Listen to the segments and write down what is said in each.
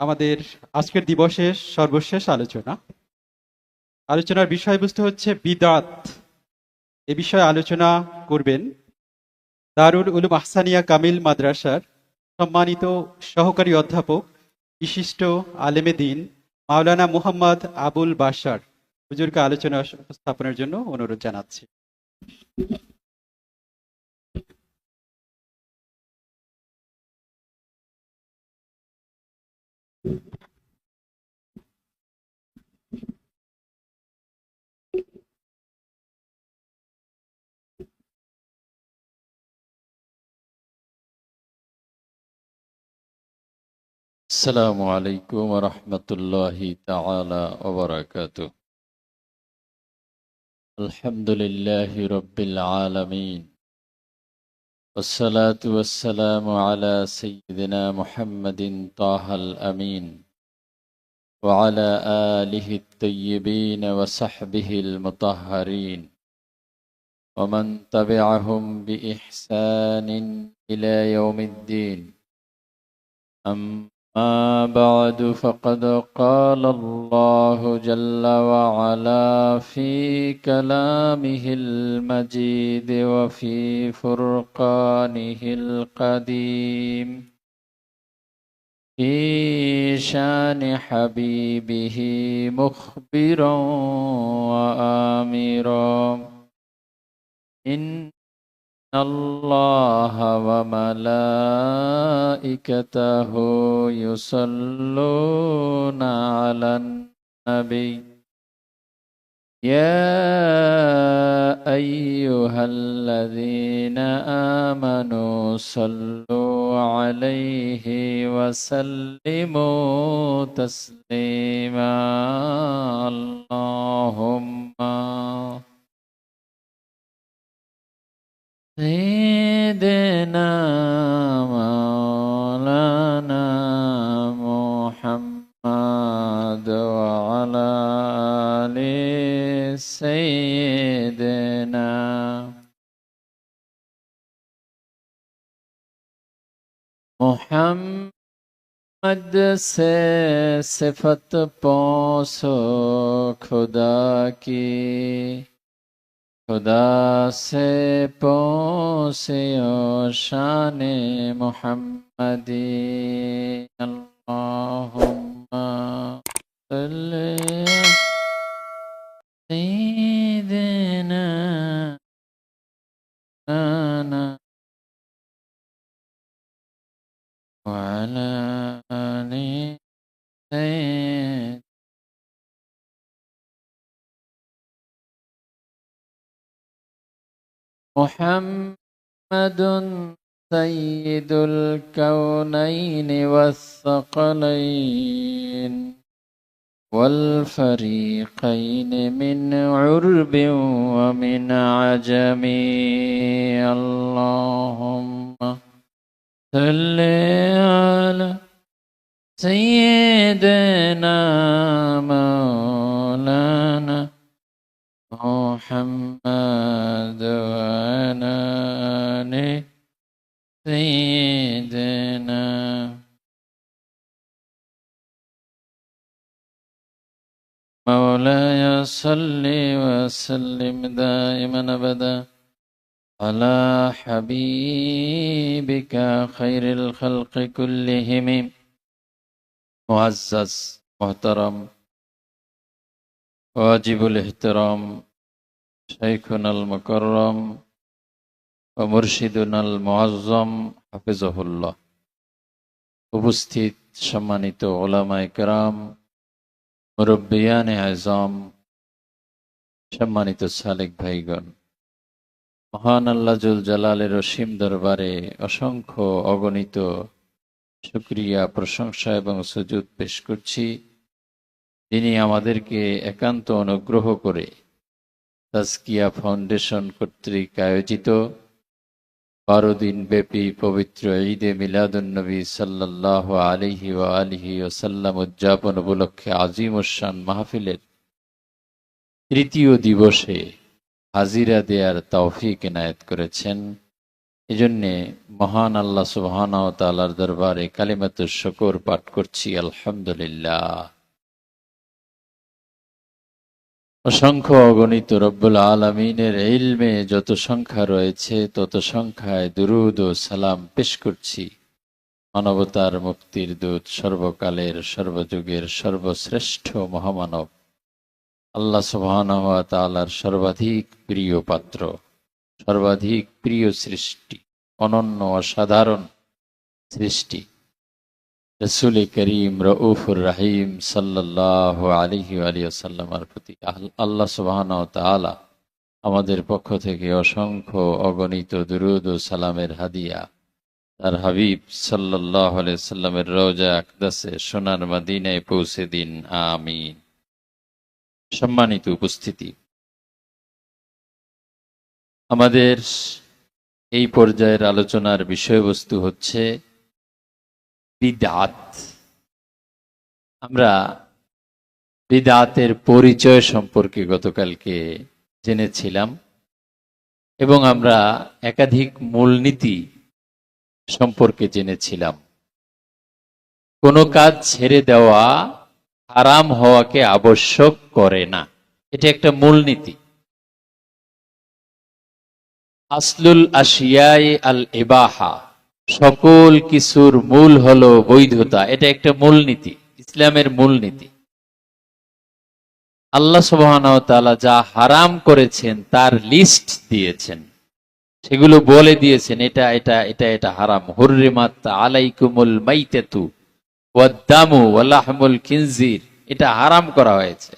আমাদের আজকের দিবসের সর্বশেষ আলোচনার বিষয়বস্তু হচ্ছে বিদআত। এ বিষয়ে আলোচনা করবেন দারুল উলুম আহসানিয়া কামিল মাদ্রাসার সম্মানিত সহকারী অধ্যাপক বিশিষ্ট আলেমে দ্বীন মাওলানা মুহাম্মদ আবুল বাশার হুজুরকে আলোচনা উপস্থাপনের জন্য অনুরোধ জানাচ্ছি। السلام عليكم ورحمة الله تعالى وبركاته. الحمد لله رب العالمين، والصلاة والسلام على سيدنا محمد طه الأمين وعلى آله الطيبين وصحبه المطهرين ومن تبعهم بإحسان إلى يوم الدين. أما بعد فقد قال الله جل وعلا في كلامه المجيد وفي فرقانه القديم في شان حبيبه مخبرا وآمرا إن الله وملائكته يصلون على النبي يا أيها الذين آمنوا صلوا عليه وسلموا تسليما. اللهم سيدنا مولانا محمد وعلى آل سيدنا محمد से सिफत पहुँचो खुदा की, खुदा से पहुँचो शान मुहम्मदी। अल्लाहुम्मा सल्ली सय्यिदना وعلى آل سيدنا محمد سيد الكونين والثقلين والفريقين من عرب ومن عجم. اللهم صل على سيدنا مولانا محمد وعلى آل سيدنا مولاي صل وسلم دائما أبدا على حبيبك خير الخلق كلهم. معزز محترم واجب الاحترام شيخنا المكرم ومرشدنا المعظم হাফিজাহুল্লাহ। উপস্থিত সম্মানিত উলামায়ে কেরাম, মুরব্বিয়ানে আযম, সম্মানিত সালেক ভাইগণ, মহান আল্লাহ জুল জালালের অসীম দরবারে অসংখ্য অগণিত শুকরিয়া, প্রশংসা এবং সুজুদ পেশ করছি। তিনি আমাদেরকে একান্ত অনুগ্রহ করে তাজকিয়া ফাউন্ডেশন কর্তৃক আয়োজিত 12 দিন ব্যাপী পবিত্র ঈদে মিলাদুন্নবী সাল্লাল্লাহু আলাইহি ওয়া আলিহি ওয়াসাল্লাম উদযাপন উপলক্ষে আজিম শান মাহফিলের তৃতীয় দিবসে হাজিরা দেয়ার তৌফিক এনায়েত করেছেন। এজন্যে মহান আল্লাহ সুবহানাহু ওয়া তাআলার দরবারে কালিমাতুশ শুকর পাঠ করছি, আলহামদুলিল্লাহ। অসংখ্য অগণিত রব্বুল আলামিনের ইলমে যত সংখ্যা রয়েছে তত সংখ্যায় দুরূদ ও সালাম পেশ করছি মানবতার মুক্তির দূত, সর্বকালের সর্বযুগের সর্বশ্রেষ্ঠ মহামানব, আল্লাহ সুবহানাহু ওয়া তাআলার সর্বাধিক প্রিয় পাত্র, সর্বাধিক প্রিয় সৃষ্টি, অনন্য অসাধারণ সৃষ্টি রাসূল করিম রউফুর রহিম সাল্লাল্লাহু আলাইহি ওয়াসাল্লামের প্রতি আল্লাহ সুবহানাহু ওয়া তাআলা আমাদের পক্ষ থেকে অসংখ্য অগণিত দুরূদ ও সালামের হাদিয়া তার হাবিব সাল্লাল্লাহু আলাইহি ওয়াসাল্লামের রওজা আকদাসে সোনার মদিনায় পৌঁছে দিন, আমিন। সম্মানিত উপস্থিতি, আমাদের এই পর্যায়ের আলোচনার বিষয়বস্তু হচ্ছে বিদআত। আমরা বিদআতের পরিচয় সম্পর্কে গতকালকে জেনেছিলাম এবং আমরা একাধিক মূলনীতি সম্পর্কে জেনেছিলাম। কোনো কাজ ছেড়ে দেওয়া হারাম হওয়াকে আবশ্যক করে না, এটা একটা মূলনীতি। আসলুল আশিয়াই আল ইবাহা, সকল কিছুর মূল হলো বৈধতা, এটা একটা মূলনীতি, ইসলামের মূলনীতি। আল্লাহ সুবহানাহু ওয়া তাআলা যা হারাম করেছেন তার লিস্ট দিয়েছেন, সেগুলো বলে দিয়েছেন এটা এটা এটা এটা হারাম। হুররিমাত আলাইকুমুল মাইতাতু ওয়াদ-দামু ওয়া লাহমুল খিনজির, এটা হারাম করা হয়েছে।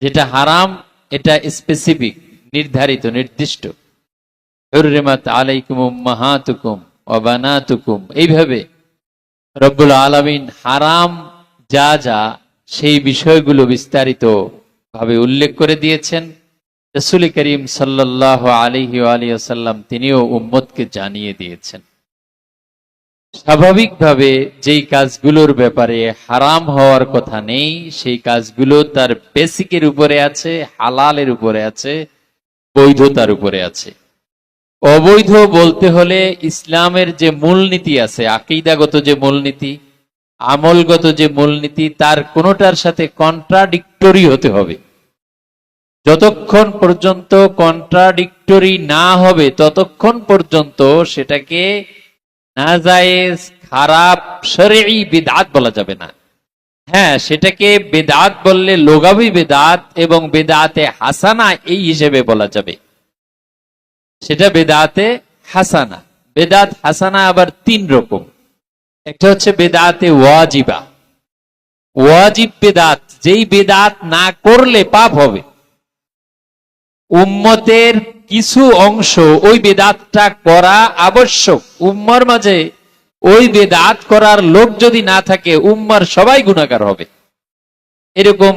যেটা হারাম এটা স্পেসিফিক, নির্ধারিত, নির্দিষ্ট। হুররিমাত আলাইকুম উম্মাহাতুকুম ওয়া বানাতুকুম, এইভাবে রব্বুল আলামিন হারাম যা যা সেই বিষয়গুলো বিস্তারিত ভাবে উল্লেখ করে দিয়েছেন। রাসূল করিম সাল্লাল্লাহু আলাইহি ওয়াসাল্লাম তিনিও উম্মতকে জানিয়ে দিয়েছেন। স্বাভাবিকভাবে যেই কাজগুলোর ব্যাপারে হারাম হওয়ার কথা নেই সেই কাজগুলো তার বেসিকের উপরে আছে, হালালের উপরে আছে, বৈধতার উপরে আছে। অবৈধ বলতে হলে ইসলামের যে মূলনীতি আছে, আকীদাগত যে মূলনীতি, আমলগত যে মূলনীতি, তার কোনোটার সাথে কন্ট্রাডিক্টরি হতে হবে। যতক্ষণ পর্যন্ত কন্ট্রাডিক্টরি না হবে ততক্ষণ পর্যন্ত সেটাকে নাজায়েজ, খারাপ, শরঈ বিদআত বলা যাবে না। হ্যাঁ, সেটাকে বিদআত বললে লুগাবি বিদআত এবং বিদআতে হাসানা এই হিসেবে বলা যাবে। সেটা বেদাতে হাসানা। বেদাত হাসানা আবার তিন রকম। একটা হচ্ছে বেদাতে ওয়াজিবা, ওয়াজিব বেদাত, যেই বেদাত না করলে পাপ হবে। উম্মতের কিছু অংশ ওই বেদাতটা করা আবশ্যক। উম্মার মাঝে ওই বেদাত করার লোক যদি না থাকে উম্মার সবাই গুনাহগার হবে। এরকম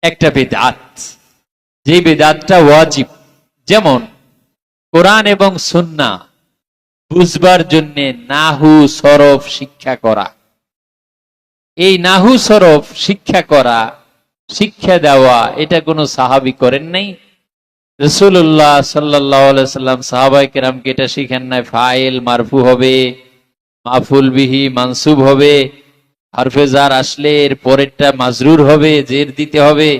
একটা বেদাত, যেই বেদাতটা ওয়াজিব। যেমন কোরআন এবং সুন্নাহ বুঝবার জন্য নাহু সরফ শিক্ষা করা। এই নাহু সরফ শিক্ষা করা, শিক্ষা দেওয়া, এটা কোনো সাহাবী করেন নাই। রাসূলুল্লাহ সাল্লাল্লাহু আলাইহি সাল্লাম সাহাবায়ে কেরামকে এটা শিখান নাই। ফাইল মারফু হবে, মাফুল বিহি মানসুব হবে, হরফে জার আসলে এর পরেরটা মাজরুর হবে, জের দিতে হবে,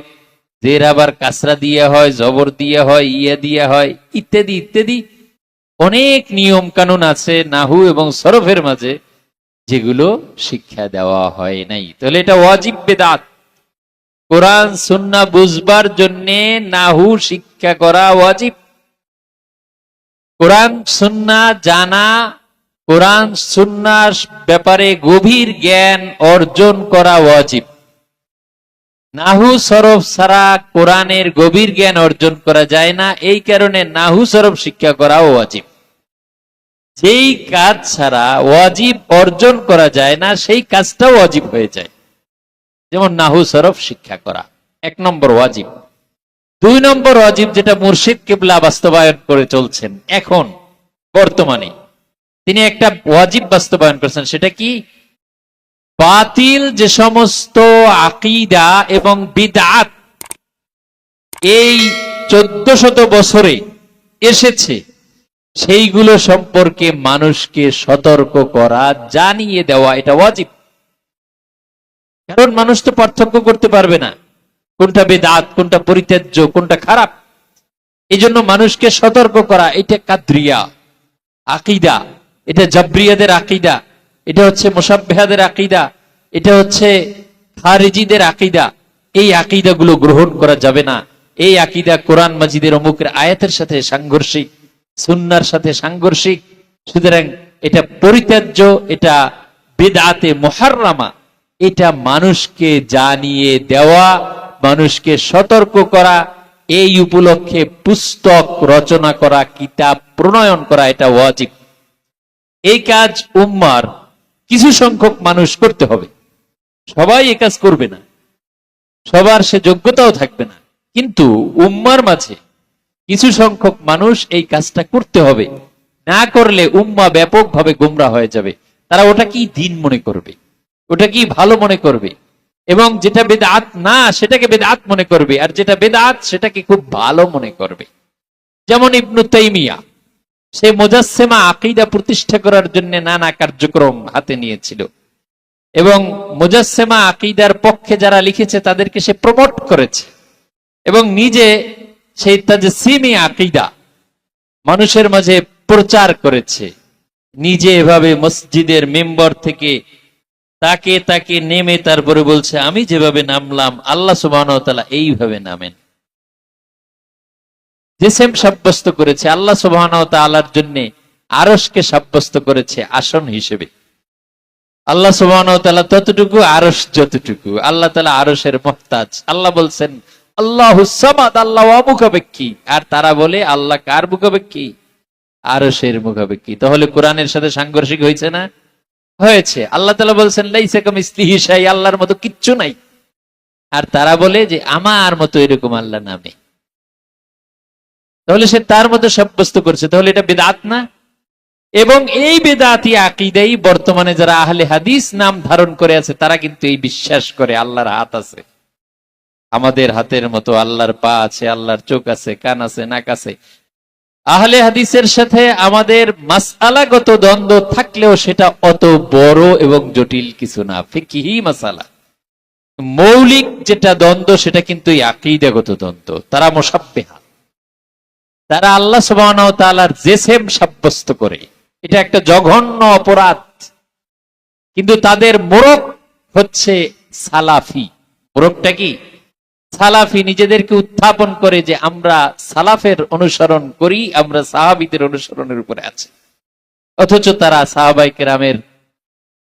জের আবার কাসরা দিয়ে হয়, জবর দিয়ে হয়, ইয়া দিয়ে হয়, ইত্যাদি ইত্যাদি অনেক নিয়ম কানুন আছে নাহু এবং সরফের মাঝে, যেগুলো শিক্ষা দেওয়া হয় নাই। তাহলে এটা ওয়াজিব বেদাত। কোরআন সুন্নাহ বুঝবার জন্য নাহু শিক্ষা করা ওয়াজিব। কোরআন সুন্নাহ জানা, কোরআন সুন্নাহর ব্যাপারে গভীর জ্ঞান অর্জন করা ওয়াজিব। নাহু সরফ ছাড়া কোরআনের গভীর জ্ঞান অর্জন করা যায় না। এই কারণে নাহু সরফ শিক্ষা করা ওয়াজিব। যেই কাজ ছাড়া ওয়াজিব অর্জন করা যায় না সেই কাজটাও ওয়াজিব হয়ে যায়। যেমন নাহু সরফ শিক্ষা করা এক নম্বর ওয়াজিব। দুই নম্বর ওয়াজিব, যেটা মুর্শিদ কিবলা বাস্তবায়ন করে চলছেন এখন বর্তমানে, তিনি একটা ওয়াজিব বাস্তবায়ন করেছেন। সেটা কি? বাতিল যে সমস্ত আকীদা এবং বিদআত এই 1400 বছরে এসেছে, সেইগুলো সম্পর্কে মানুষকে সতর্ক করা, জানিয়ে দেওয়া, এটা ওয়াজিব। কারণ মানুষ তো পার্থক্য করতে পারবে না কোনটা বেদাত, কোনটা পরিত্যাজ্য, কোনটা খারাপ। এই জন্য মানুষকে সতর্ক করা, এটা কাদরিয়া আকিদা, এটা জাবরিয়াদের আকিদা, এটা হচ্ছে মুশাব্বিহাদের আকিদা, এটা হচ্ছে খারিজিদের আকিদা। এই আকিদাগুলো গ্রহণ করা যাবে না। এই আকিদা কোরআন মাজিদের অমুকের আয়াতের সাথে সাংঘর্ষিক, সুন্নার সাথে সাংঘর্ষিক, সুতরাং এটা পরিত্যাজ্য, এটা বিদআতে মুহাররামা। এটা মানুষকে জানিয়ে দেওয়া, মানুষকে সতর্ক করা, এই উপলক্ষে পুস্তক রচনা করা, কিতাব প্রণয়ন করা, এটা ওয়াজিব। এই কাজ উম্মার কিছু সংখ্যক মানুষ করতে হবে। সবাই এই কাজ করবে না, সবার সে যোগ্যতাও থাকবে না, কিন্তু উম্মার মাঝে কিছু সংখ্যক মানুষ এই কাজটা করতে হবে। না করলে উম্মা ব্যাপকভাবে গোমরা হয়ে যাবে। তারা ওটা কি দিন মনে করবে, ওটা কি ভালো মনে করবে, এবং যেটা বেদাত না সেটাকে বেদাত মনে করবে, আর যেটা বেদাত সেটাকে খুব ভালো মনে করবে। যেমন ইবনু তাইমিয়া, সে মুজাসসিমা আকীদা প্রতিষ্ঠা করার জন্য নানা কার্যক্রম হাতে নিয়েছিল, এবং মুজাসসিমা আকীদার পক্ষে যারা লিখেছে তাদেরকে সে প্রমোট করেছে, এবং নিজে সেই তাজসিমি আকীদা মানুষের মাঝে প্রচার করেছে। নিজে এভাবে মসজিদের মেম্বার থেকে তাকে তাকে নেমে তারপরে বলছে, আমি যেভাবে নামলাম আল্লাহ সুবহানাহু ওয়া তাআলা এইভাবে নামেন। জিসম সাব্যস্ত করেছে, আল্লাহ সুবহানাহু ওয়া তাআলার জন্য আরশকে সাব্যস্ত করেছে আসন হিসেবে। আল্লাহ সুবহানাহু ওয়া তাআলা ততটুকু, আরশ যতটুকু। আল্লাহ তাআলা আরশের মুহতাজ। আল্লাহ বলছেন আল্লাহুস সামাদ, আল্লাহ অমুখাপেক্ষী। আর তারা বলে আল্লাহ কার মুখাপেক্ষী? আরশের মুখাপেক্ষী। তাহলে কোরআনের সাথে সাংঘর্ষিক হয়েছে না? হয়েছে। আল্লাহ তাআলা বলছেন লাইসা কামিসলিহি শাই, আল্লাহর মতো কিচ্ছু নাই। আর তারা বলে যে আমার মতো এরকম আল্লাহ নামে। তাহলে সে তার মতো সাব্যস্ত করছে, তাহলে এটা বেদাত না? এবং এই বেদাতি আকীদাই বর্তমানে যারা আহলে হাদিস নাম ধারণ করে আছে তারা কিন্তু এই বিশ্বাস করে আল্লাহর হাত আছে, আমাদের হাতের মতো আল্লাহর পা আছে, আল্লাহর চোখ আছে, কান আছে, নাক আছে। আহলে হাদিসের সাথে আমাদের মাসআলাগত দ্বন্দ্ব থাকলেও সেটা অত বড় এবং জটিল কিছু না, ফিকহি মাসালা। মৌলিক যেটা দ্বন্দ্ব সেটা কিন্তু এই আকীদাগত দ্বন্দ্ব। তারা মুশাব্বিহা, তারা আল্লাহ সুবহানাহু ওয়া তাআলার জিসম সাব্যস্ত করে, এটা একটা জঘন্য অপরাধ। কিন্তু তাদের মোড়ক হচ্ছে সালাফি। মোড়কটা কি? সালাফি। নিজেদেরকে উত্থাপন করে যে আমরা সালাফের অনুসরণ করি, আমরা সাহাবীদের অনুসরণের উপরে আছি, অথচ তারা সাহাবায়ে কেরামের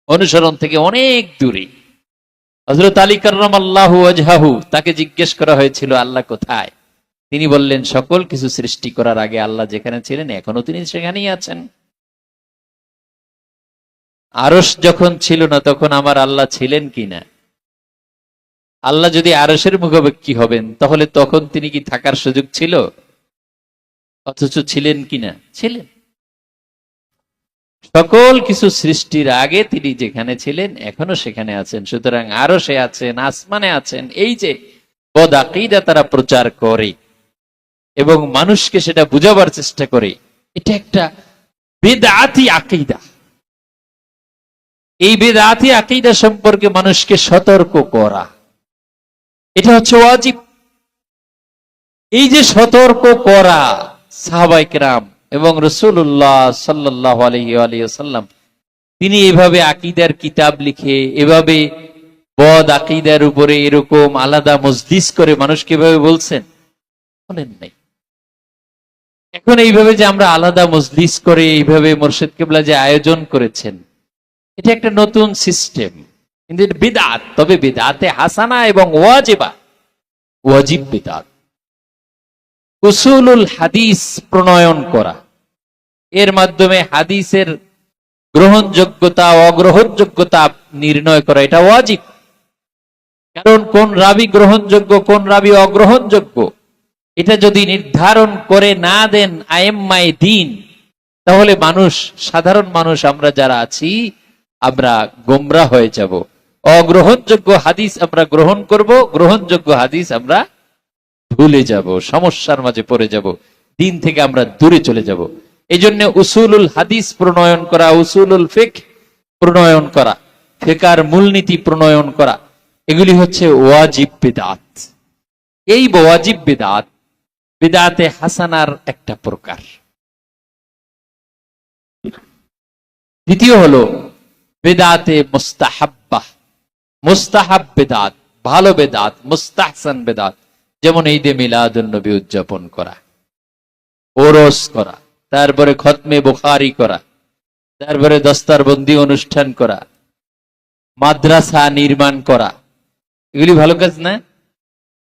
অনুসরণ থেকে অনেক দূরে। হযরত আলী কাররামাল্লাহু ওয়াজহাহু, তাকে জিজ্ঞেস করা হয়েছিল আল্লাহ কোথায়? তিনি বললেন সকল কিছু সৃষ্টি করার আগে আল্লাহ যেখানে ছিলেন এখনো তিনি সেখানেই আছেন। আরশ যখন ছিল না তখন আমার আল্লাহ ছিলেন কিনা? আল্লাহ যদি আরশের মুখাপেক্ষী হবেন তাহলে তখন তিনি কি থাকার সুযোগ ছিল? অথচ ছিলেন কিনা? ছিলেন। সকল কিছু সৃষ্টির আগে তিনি যেখানে ছিলেন এখনো সেখানে আছেন। সুতরাং আরশে আছেন, আসমানে আছেন। এই যে বদ আকীদা তারা প্রচার করে এবং মানুষকে সেটা বুঝাবার চেষ্টা করে, এটা একটা বিদআতি আকীদা। এই বিদআতি আকীদা সম্পর্কে মানুষকে সতর্ক করা, এটা হচ্ছে ওয়াজিব। এই যে সতর্ক করা, সাহাবায়ে কেরাম এবং রাসূলুল্লাহ সাল্লাল্লাহু আলাইহি ওয়াসাল্লাম তিনি এভাবে আকীদার কিতাব লিখে, এভাবে বদ আকীদার উপরে এরকম আলাদা মজলিস করে মানুষকে এভাবে বলছেন? বলেন নাই। এখন এইভাবে যে আমরা আলাদা মজলিস করে এইভাবে মুর্শিদ কিবলা যে আয়োজন করেছেন, এটা একটা নতুন সিস্টেম, কিন্তু এটা বিদআত। তবে বিদআতে হাসানা এবং ওয়াজিবা, ওয়াজিব বিদআত। উসুলুল হাদিস প্রণয়ন করা, এর মাধ্যমে হাদিসের গ্রহণযোগ্যতা অগ্রহণযোগ্যতা নির্ণয় করা, এটা ওয়াজিব। কারণ কোন রাবি গ্রহণযোগ্য, কোন রাবি অগ্রহণযোগ্য, এটা যদি নির্ধারণ করে না দেন আইম্মায়ে দ্বীন, তাহলে মানুষ, সাধারণ মানুষ আমরা যারা আছি, আমরা গোমরাহ হয়ে যাব। অগ্রহণযোগ্য হাদিস আমরা গ্রহণ করব, গ্রহণযোগ্য হাদিস আমরা ভুলে যাব, সমস্যার মাঝে পড়ে যাব, দিন থেকে আমরা দূরে চলে যাব। এই জন্য উসুলুল হাদিস প্রণয়ন করা, উসুলুল ফিকহ প্রণয়ন করা, ফিকহের মূলনীতি প্রণয়ন করা, এগুলি হচ্ছে ওয়াজিব বিদআত। এই ওয়াজিব বিদআত বিদআতে হাসানার একটা প্রকার। দ্বিতীয় হলো বিদআতে মুস্তাহাব্বা, মুস্তাহাব বিদআত, ভালো বিদআত, মুস্তাহসান বিদআত, যেমন ঈদে মিলাদুন নবী উদযাপন করা, ওরস করা, তারপরে খতমে বুখারী করা, তারপরে দস্তারবন্দি অনুষ্ঠান করা, মাদ্রাসা নির্মাণ করা, এগুলি ভালো কাজ না?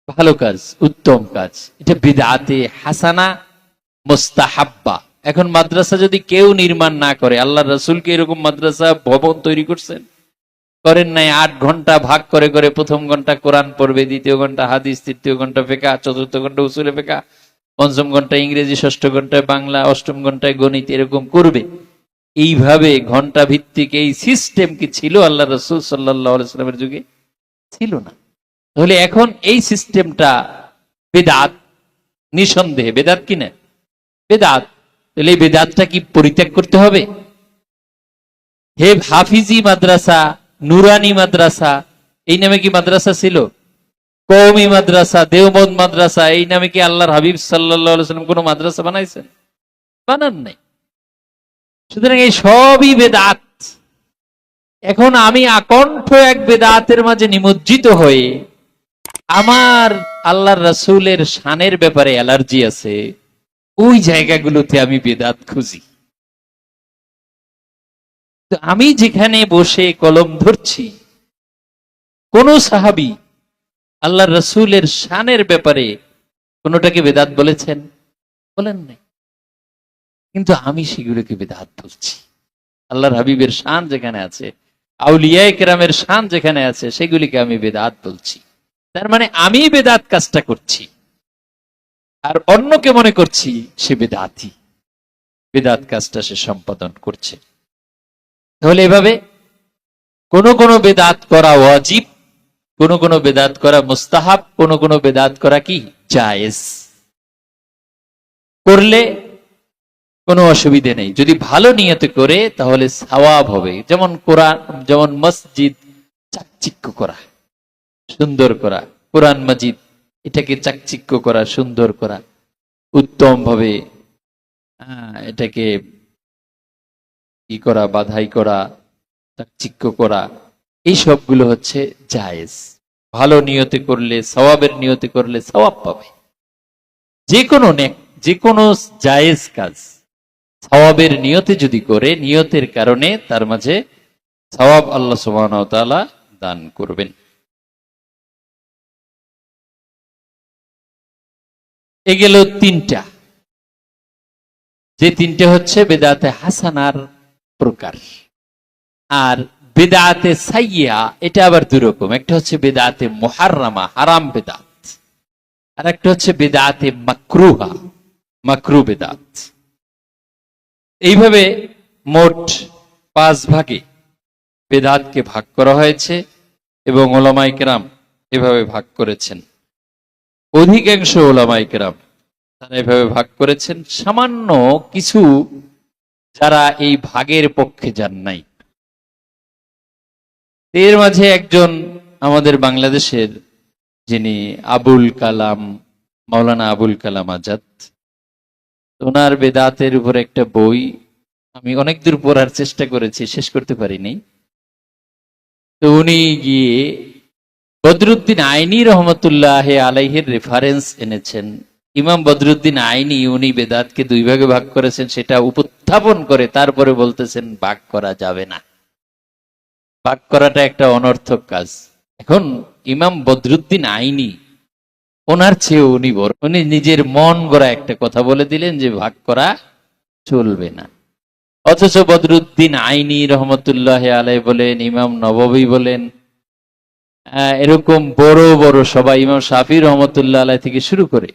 ভালো কাজ, উত্তম কাজ। এটা বিদআতে হাসানা মুস্তাহাব্বা। এখন মাদ্রাসা যদি কেউ নির্মাণ না করে, আল্লাহর রাসূল কি এরকম মাদ্রাসা ভবন তৈরি করছেন? করেন নাই। 8 ঘন্টা ভাগ করে করে প্রথম ঘন্টা কোরআন পড়বে, দ্বিতীয় ঘন্টা হাদিস, তৃতীয় ঘন্টা ফিকহ, চতুর্থ ঘন্টা উসুলে ফিকহ, পঞ্চম ঘন্টা ইংরেজি, ষষ্ঠ ঘন্টায় বাংলা, অষ্টম ঘন্টায় গণিত, এরকম করবে। এইভাবে ঘন্টা ভিত্তিক এই সিস্টেম কি ছিল আল্লাহ রাসূল সাল্লাল্লাহু আলাইহি ওয়াসাল্লামের যুগে? ছিল না। তাহলে এখন এই সিস্টেমটা বিদআত, নিঃসন্দেহে বিদআত কি না? বিদআত। তাহলে এই বিদআতটা কি পরিত্যাগ করতে হবে? হে হাফিজি মাদ্রাসা, নুরানি মাদ্রাসা, এই নামে কি মাদ্রাসা ছিল? কওমি মাদ্রাসা, দেওবন্দ মাদ্রাসা, এই নামে কি আল্লাহর হাবিব সাল্লাল্লাহু আলাইহি ওয়াসাল্লাম কোনো মাদ্রাসা বানাইছেন? বানান নাই। সুতরাং এই সবই বেদাত। এখন আমি আকণ্ঠ এক বেদাতের মাঝে নিমজ্জিত হয়ে আমার আল্লাহর রাসূলের শানের ব্যাপারে অ্যালার্জি আছে, ওই জায়গাগুলোতে আমি বেদাত খুঁজি। তো আমি যেখানে বসে কলম ধরছি, কোন সাহাবী আল্লাহর রাসূলের শানের ব্যাপারে কোনটাকে বেদাত বলেছেন? বলেন নাই। কিন্তু আমি সেগুলোকে বেদাত বলছি। আল্লাহর হাবিবের শান যেখানে আছে, আউলিয়ায়ে কেরামের শান যেখানে আছে, সেগুলিকে আমি বেদাত বলছি। তার মানে আমি বেদাত কাজটা করছি, আর অন্যকে মনে করছি সে বেদাতি, বেদাত কাজটা সে সম্পাদন করছে। তাহলে এভাবে কোন কোন বেদাত করা ওয়াজিব, কোন কোন বেদাত করা মুস্তাহাব, কোন কোন বেদাত করা কি জায়েজ। করলে কোনো অসুবিধে নেই, যদি ভালো নিয়তে করে তাহলে সওয়াব হবে। যেমন কোরআন, যেমন মসজিদ চাকচিক্য করা, সুন্দর করা, কোরআন মাজিদ এটাকে চাকচিক্য করা, সুন্দর করা, উত্তম ভাবে এটাকে কি করা, বাধাই করা, চাকচিক্য করা, এই সবগুলো হচ্ছে জায়েজ। ভালো নিয়তে করলে, সওয়াবের নিয়তে করলে সওয়াব পাবে। যে কোনো জায়েজ কাজ সওয়াবের নিয়তে যদি করে, নিয়তের কারণে তার মাঝে সওয়াব আল্লাহ সুবহানাহু ওয়া তাআলা দান করবেন। এ গেল তিনটা, যে তিনটে হচ্ছে বেদাতে হাসানার প্রকার। আর বেদাতে সাইয়্যা এটা আবার দুই রকম। একটা হচ্ছে বেদাতে মুহাররামা, হারাম বেদাত, আর একটা হচ্ছে বেদাতে মাকরুহা, মাকরু বেদাত। এইভাবে মোট 5 ভাগে বেদাতকে ভাগ করা হয়েছে এবং ওলামায়ে কেরাম এভাবে ভাগ করেছেন। অধিকাংশ ওলামায়ে কেরাম তারা এভাবে ভাগ করেছেন। সামান্য কিছু যারা এই ভাগের পক্ষে যান নাই, এর মাঝে একজন আমাদের বাংলাদেশের, যিনি আবুল কালাম, মাওলানা আবুল কালাম আজাদ, ওনার বেদাতের উপর একটা বই আমি অনেক দূর পড়ার চেষ্টা করেছি, শেষ করতে পারিনি। তো উনি গিয়ে বদরুদ্দিন আইনি রহমতুল্লাহ আলাইহির রেফারেন্স এনেছেন। ইমাম বদরুদ্দিন আইনি উনি বেদাতকে 2 ভাগে ভাগ করেছেন, সেটা উপস্থাপন করে তারপরে বলতেছেন ভাগ করা যাবে না। ভাগ করাটা একটা অনর্থক কাজ। এখন ইমাম বদরুদ্দিন আইনি, ওনার চেয়ে উনি বড়, উনি নিজের মন গড়া একটা কথা বলে দিলেন যে ভাগ করা চলবে না। অথচ বদরুদ্দিন আইনি রহমতুল্লাহ আলাই বলেন, ইমাম নববী বলেন, এরকম বড় বড় সবাই, ইমাম শাফি রহমতুল্লাহ আলাই থেকে শুরু করে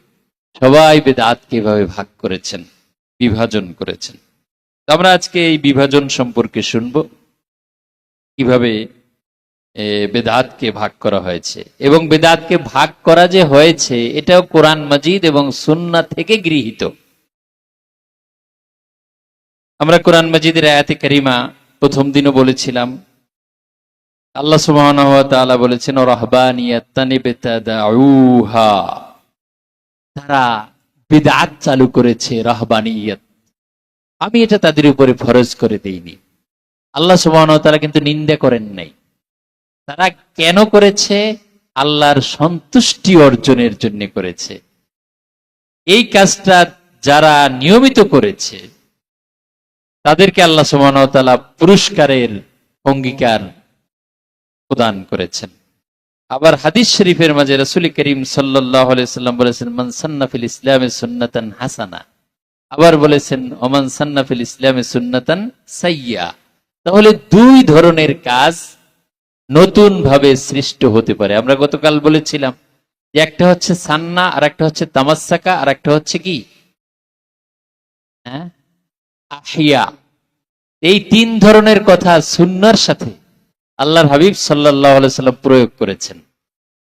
সবাই বেদাতকে এভাবে ভাগ করেছেন, বিভাজন করেছেন। আমরা আজকে এই বিভাজন সম্পর্কে শুনব, কিভাবে বেদাতকে ভাগ করা হয়েছে। এবং বেদাতকে ভাগ করা যে হয়েছে এটাও কোরআন মাজিদ এবং সুন্নাহ থেকে গৃহীত। আমরা কোরআন মাজিদের আয়াতে কারিমা প্রথম দিনও বলেছিলাম, আল্লাহ সুবহানাহু ওয়া তাআলা বলেছেন রাহবানিয়াতান ইবতাদাউহা, তারা বিদআত চালু করেছে, রাহবানিয়াত, আমি এটা তাদের উপরে ফরজ করে দেইনি। আল্লাহ সুবহানাহু ওয়া তাআলা কিন্তু নিন্দা করেন নাই। তারা কেন করেছে? আল্লাহর সন্তুষ্টি অর্জনের জন্য করেছে। এই কাজটা যারা নিয়মিত করেছে তাদেরকে আল্লাহ সুবহানাহু ওয়া তাআলা পুরস্কারের অঙ্গীকার প্রদান করেছেন। আবার হাদিস শরীফের মাঝে রাসূল করিম সাল্লাল্লাহু আলাইহি ওয়াসাল্লাম বলেছেন মান সান্না ফিল ইসলামে সুন্নাতান হাসানা, আবার বলেছেন ওমান সান্না ফিল ইসলামে সুন্নাতান সাইয়্যা। তাহলে দুই ধরনের কাজ নতুন ভাবে সৃষ্ট হতে পারে। আমরা গতকাল বলেছিলাম যে একটা হচ্ছে সান্না, আর একটা হচ্ছে তামাসসাকা, আর একটা হচ্ছে কি আহিয়া। এই তিন ধরনের কথা সুন্নাহর সাথে আল্লাহর হাবিব সাল্লাল্লাহু আলাইহি সাল্লাম প্রয়োগ করেছেন।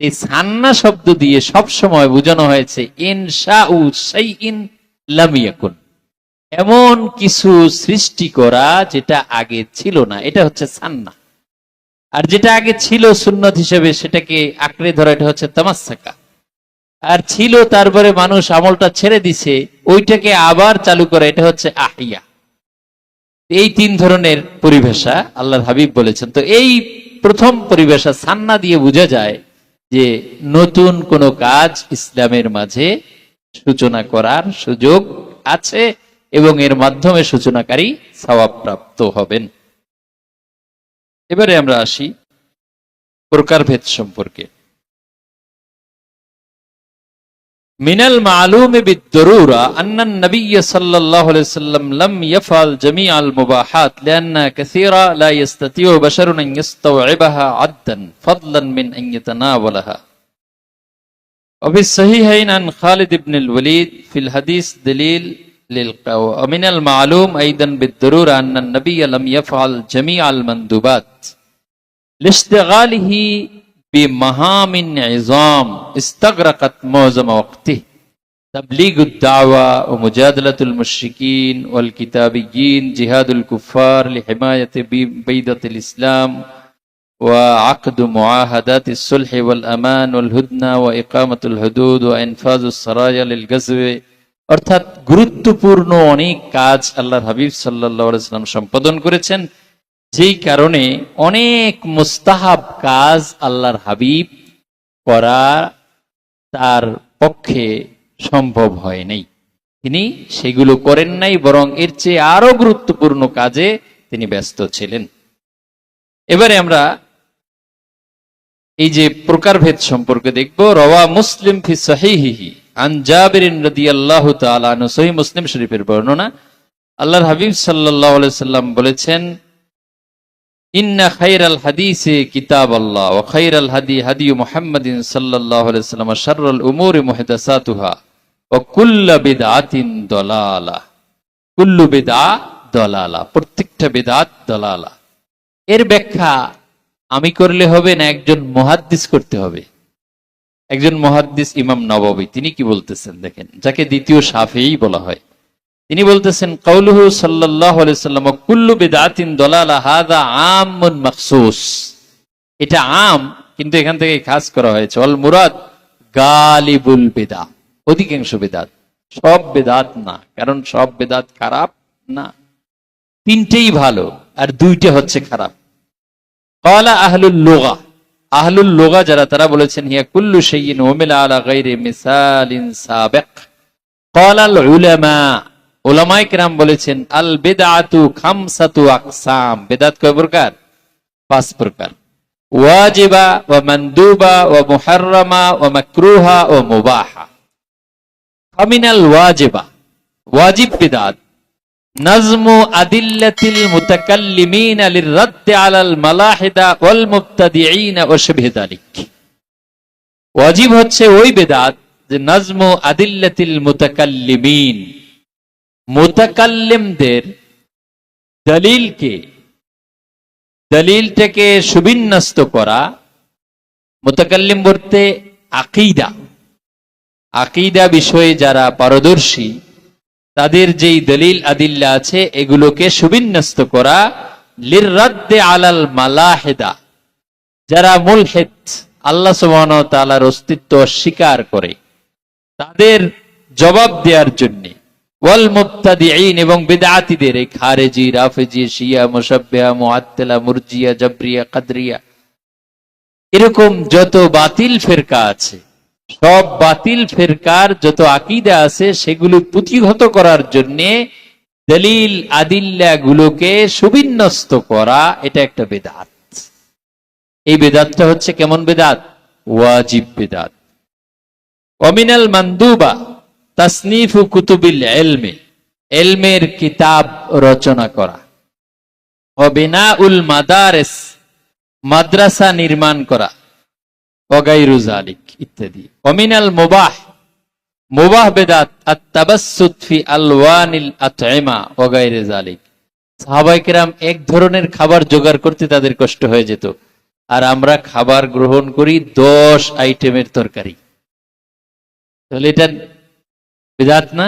এই সান্না শব্দ দিয়ে সব সময় বোঝানো হয়েছে ইনশাউ শাইইন লাম ইয়াকুন, এমন কিছু সৃষ্টি করা যেটা আগে ছিল না, এটা হচ্ছে সান্না। আর যেটা আগে ছিল সুন্নাত হিসেবে সেটাকে আঁকড়ে ধরা, এটা হচ্ছে তামাসসাকা। আর ছিল তারপরে মানুষ আমলটা ছেড়ে দিছে, ওইটাকে আবার চালু করে, এটা হচ্ছে আহিয়া। এই তিন ধরনের পরিভাষা আল্লাহর হাবিব বলেছেন। তো এই প্রথম পরিভাষা সান্না দিয়ে বোঝা যায় যে নতুন কোন কাজ ইসলামের মাঝে সূচনা করার সুযোগ আছে এবং এর মাধ্যমে সূচনাকারী সওয়াব প্রাপ্ত হবেন। এবারে আমরা আসি প্রকারভেদ সম্পর্কে। মিনাল মালুমি বিদ-দুরুরা আন্নান নবী সাল্লাল্লাহু আলাইহি ওয়াসাল্লাম লাম ইয়াফআল জামিআল মুবাহাত লিআন্না কাসীরা লা ইস্তাতিউ বাশারুন আন ইস্তাও'ইবাহা আদদান ফাদলান মিন আন ইয়াতানাওয়ালাহা। ওয়া ফিস সাহিহাইন আন খালিদ ইবনে ওয়ালিদ ফিল হাদিস দলিল লিল-কাও। ওয়া মিনাল মালুম আইদান বিদ-দুরুরা আন্নান নবী লাম ইয়াফআল জামিআল মানদুবাত লিশতিগালিহি বিমাহামিন ইযাম ইস্তাগরাকাত মুআযাম ওয়াক্তিহি তাবলীগুদ দাওয়া ওয়া মুজাদালাতুল মুশরিকিন ওয়াল কিতাবিয়্যিন জিহাদুল কুফফার লিহিমায়াতি বাইদাতিল ইসলাম ওয়া আকদু মুআহাদাতিস সুলহি ওয়াল আমান ওয়াল হুদনা ওয়া ইকামাতুল হুদুদ ওয়া ইনফাযুস সারায়া লিল গাজওয়ি। অর্থাৎ গুরুত্বপূর্ণ অনেক কাজ আল্লাহর হাবিব সাল্লাল্লাহু আলাইহি ওয়াসাল্লাম সম্পাদন করেছেন, যেই কারণে অনেক মুস্তাহাব কাজ আল্লাহর হাবিব করা তার পক্ষে সম্ভব হয় নাই। তিনি সেগুলো করেন নাই, বরং এর চেয়ে আরো গুরুত্বপূর্ণ কাজে তিনি ব্যস্ত ছিলেন। এবারে আমরা এই যে প্রকারভেদ সম্পর্কে দেখব। রওয়া মুসলিম ফি সহিহিহি আন জাবির রাদিয়াল্লাহু তাআলা আনহু, সহিহ মুসলিম শরীফের বর্ণনা, আল্লাহর হাবিব সাল্লাল্লাহু আলাইহি সাল্লাম বলেছেন ইন্না খায়রাল হাদিসি কিতাবাল্লাহ ওয়া খায়রাল হাদি হাদি মুহাম্মাদিন সাল্লাল্লাহু আলাইহি ওয়াসাল্লাম ওয়া শাররুল উমুরি মুহদাসাতুহা ওয়া কুল্লু বিদআতিন দালালা। কুল্লু বিদআ দালালা, প্রত্যেকটা বিদআত দালালা। এর ব্যাখ্যা আমি করলে হবে না, একজন মুহাদ্দিস করতে হবে। একজন মুহাদ্দিস ইমাম নববী তিনি কি বলতেছেন দেখেন, যাকে দ্বিতীয় শাফিঈ বলা হয়। তিনি বলতেছেন কাউলুহু সাল্লাল্লাহু আলাইহি ওয়াসাল্লাম কুল্লু বিদআতিন দালালা হাযা আমুন মাখসুস, এটা আম কিন্তু এখান থেকে খাস করা হয়েছে। ওয়াল মুরাদ গালিবুল বিদআ, অধিকাংশ বিদআত, সব বিদআত না, কারণ সব বিদআত খারাপ না, তিনটেই ভালো আর দুইটা হচ্ছে খারাপ। ক্বালা আহলুল লুগা, আহলুল লুগা যারা তারা বলেছেন হিয়া কুল্লু শাইইন উমিলা আলা গায়রি মিসালিন সাবিক। ক্বালাল উলামা, উলামায়ে কেরাম বলেছেন আল বিদআতু খামসাতু আকসাম, বিদআত কয় প্রকার? 5 প্রকার। ওয়াজিবা ওয়া মানদুবা ওয়া মুহাররামা ওয়া মাকরুহা ওয়া মুবাহা। ফামিনাল ওয়াজিবা, ওয়াজিব বিদআত নাজমু আদিল্লাতিল মুতাকাল্লিমিন লিররাদ্দ আলাল মালাহিদা ওয়াল মুবতাদিঈন ওয়া শিবহি যালিক। ওয়াজিব হচ্ছে ওই বিদআত যে নাজমু আদিল্লাতিল মুতাকাল্লিমিন, মুতাকাল্লিমদের দলিলটাকে সুবিন্যস্ত করা। মুতাকাল্লিম বলতে আকীদা, আকীদা বিষয়ে যারা পারদর্শী তাদের যেই দলিল আদিল্লা আছে এগুলোকে সুবিন্যস্ত করা, লিররাদ্দে আলাল মালাহেদা, যারা মুলহিদ, আল্লাহ সুবহানাহু ওয়া তাআলার অস্তিত্ব অস্বীকার করে, তাদের জবাব দেওয়ার জন্য, ওয়াল মুবতাদিঈন, এবং বিদআতীদের, এই খারেজি, রাফেজি, শিয়া, মুশাব্বিহা, মুআত্তিলা, মুরজিয়া, জাবরিয়া, কাদরিয়া, এরকম যত বাতিল ফিরকা আছে, সব বাতিল ফিরকার যত আকীদা আছে সেগুলো পুঁথিগত করার জন্য দলিল আদিল্লা গুলোকে সুবিন্যস্ত করা, এটা একটা বেদাত। এই বেদাতটা হচ্ছে কেমন বেদাত? ওয়াজিব বেদাত। ওয়ামিনাল মানদুবা তাসনিফু কুতুবিল ইলমি, ইলমের কিতাব রচনা করা, ওয়া বিনাউল মাদারিস, মাদ্রাসা নির্মাণ করা, ওয়া গায়রু যালিক ইত্যাদি। ওয়ামিনাল মুবাহ, মুবাহ বেদাত আত-তাবাসসুত ফি আলওয়ানিল আতইমা ওয়া গায়রু যালিক। সাহাবায়ে কেরাম এক ধরনের খাবার জোগাড় করতে তাদের কষ্ট হয়ে যেত, আর আমরা খাবার গ্রহণ করি 10 আইটেমের তরকারি। তাহলে এটা বিদআত না?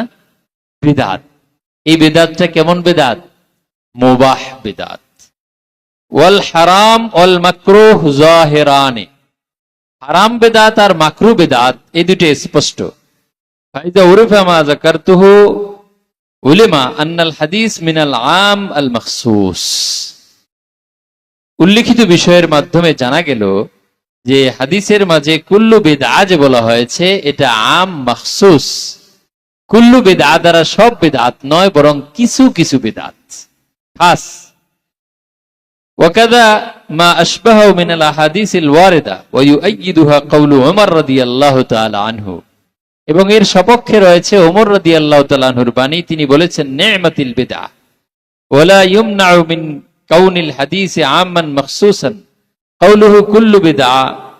বিদআত। এই বিদআতটা কেমন বিদআত? মুবাহ বিদআত। ওয়াল হারাম ওয়াল মাকরুহ যাহিরানি, হারাম বিদআত আর মাকরুহ বিদআত এই দুটো স্পষ্ট। ফাইদা উরিফা মা যাকারতুহু উলিমা আন্নাল হাদিস মিনাল আম আল মাখসুস, উল্লিখিত বিষয়ের মাধ্যমে জানা গেল যে হাদিসের মাঝে কুল্লু বিদআ যে বলা হয়েছে এটা আম মাখসুস। কুল্লু বিদআ দ্বারা সব বিদআত নয়, বরং কিছু কিছু বিদআত খাস। ওয়াকাযা মা আশবাহু মিনাল আহাদিসিল ওয়ারিদা ওয়া ইউআইয়িদুহা কাউলু উমর রাদিয়াল্লাহু তাআলা আনহু, এবং এর সপক্ষে রয়েছে ওমর রাদিয়াল্লাহু তাআলা আনহুর বাণী। তিনি বলেছেন, নি'মাতিল বিদআ ওয়ালা ইউমনাউ মিন কাউনিল হাদিসি আম্মান মাখসুসান কাউলুহু কুল্লু বিদআ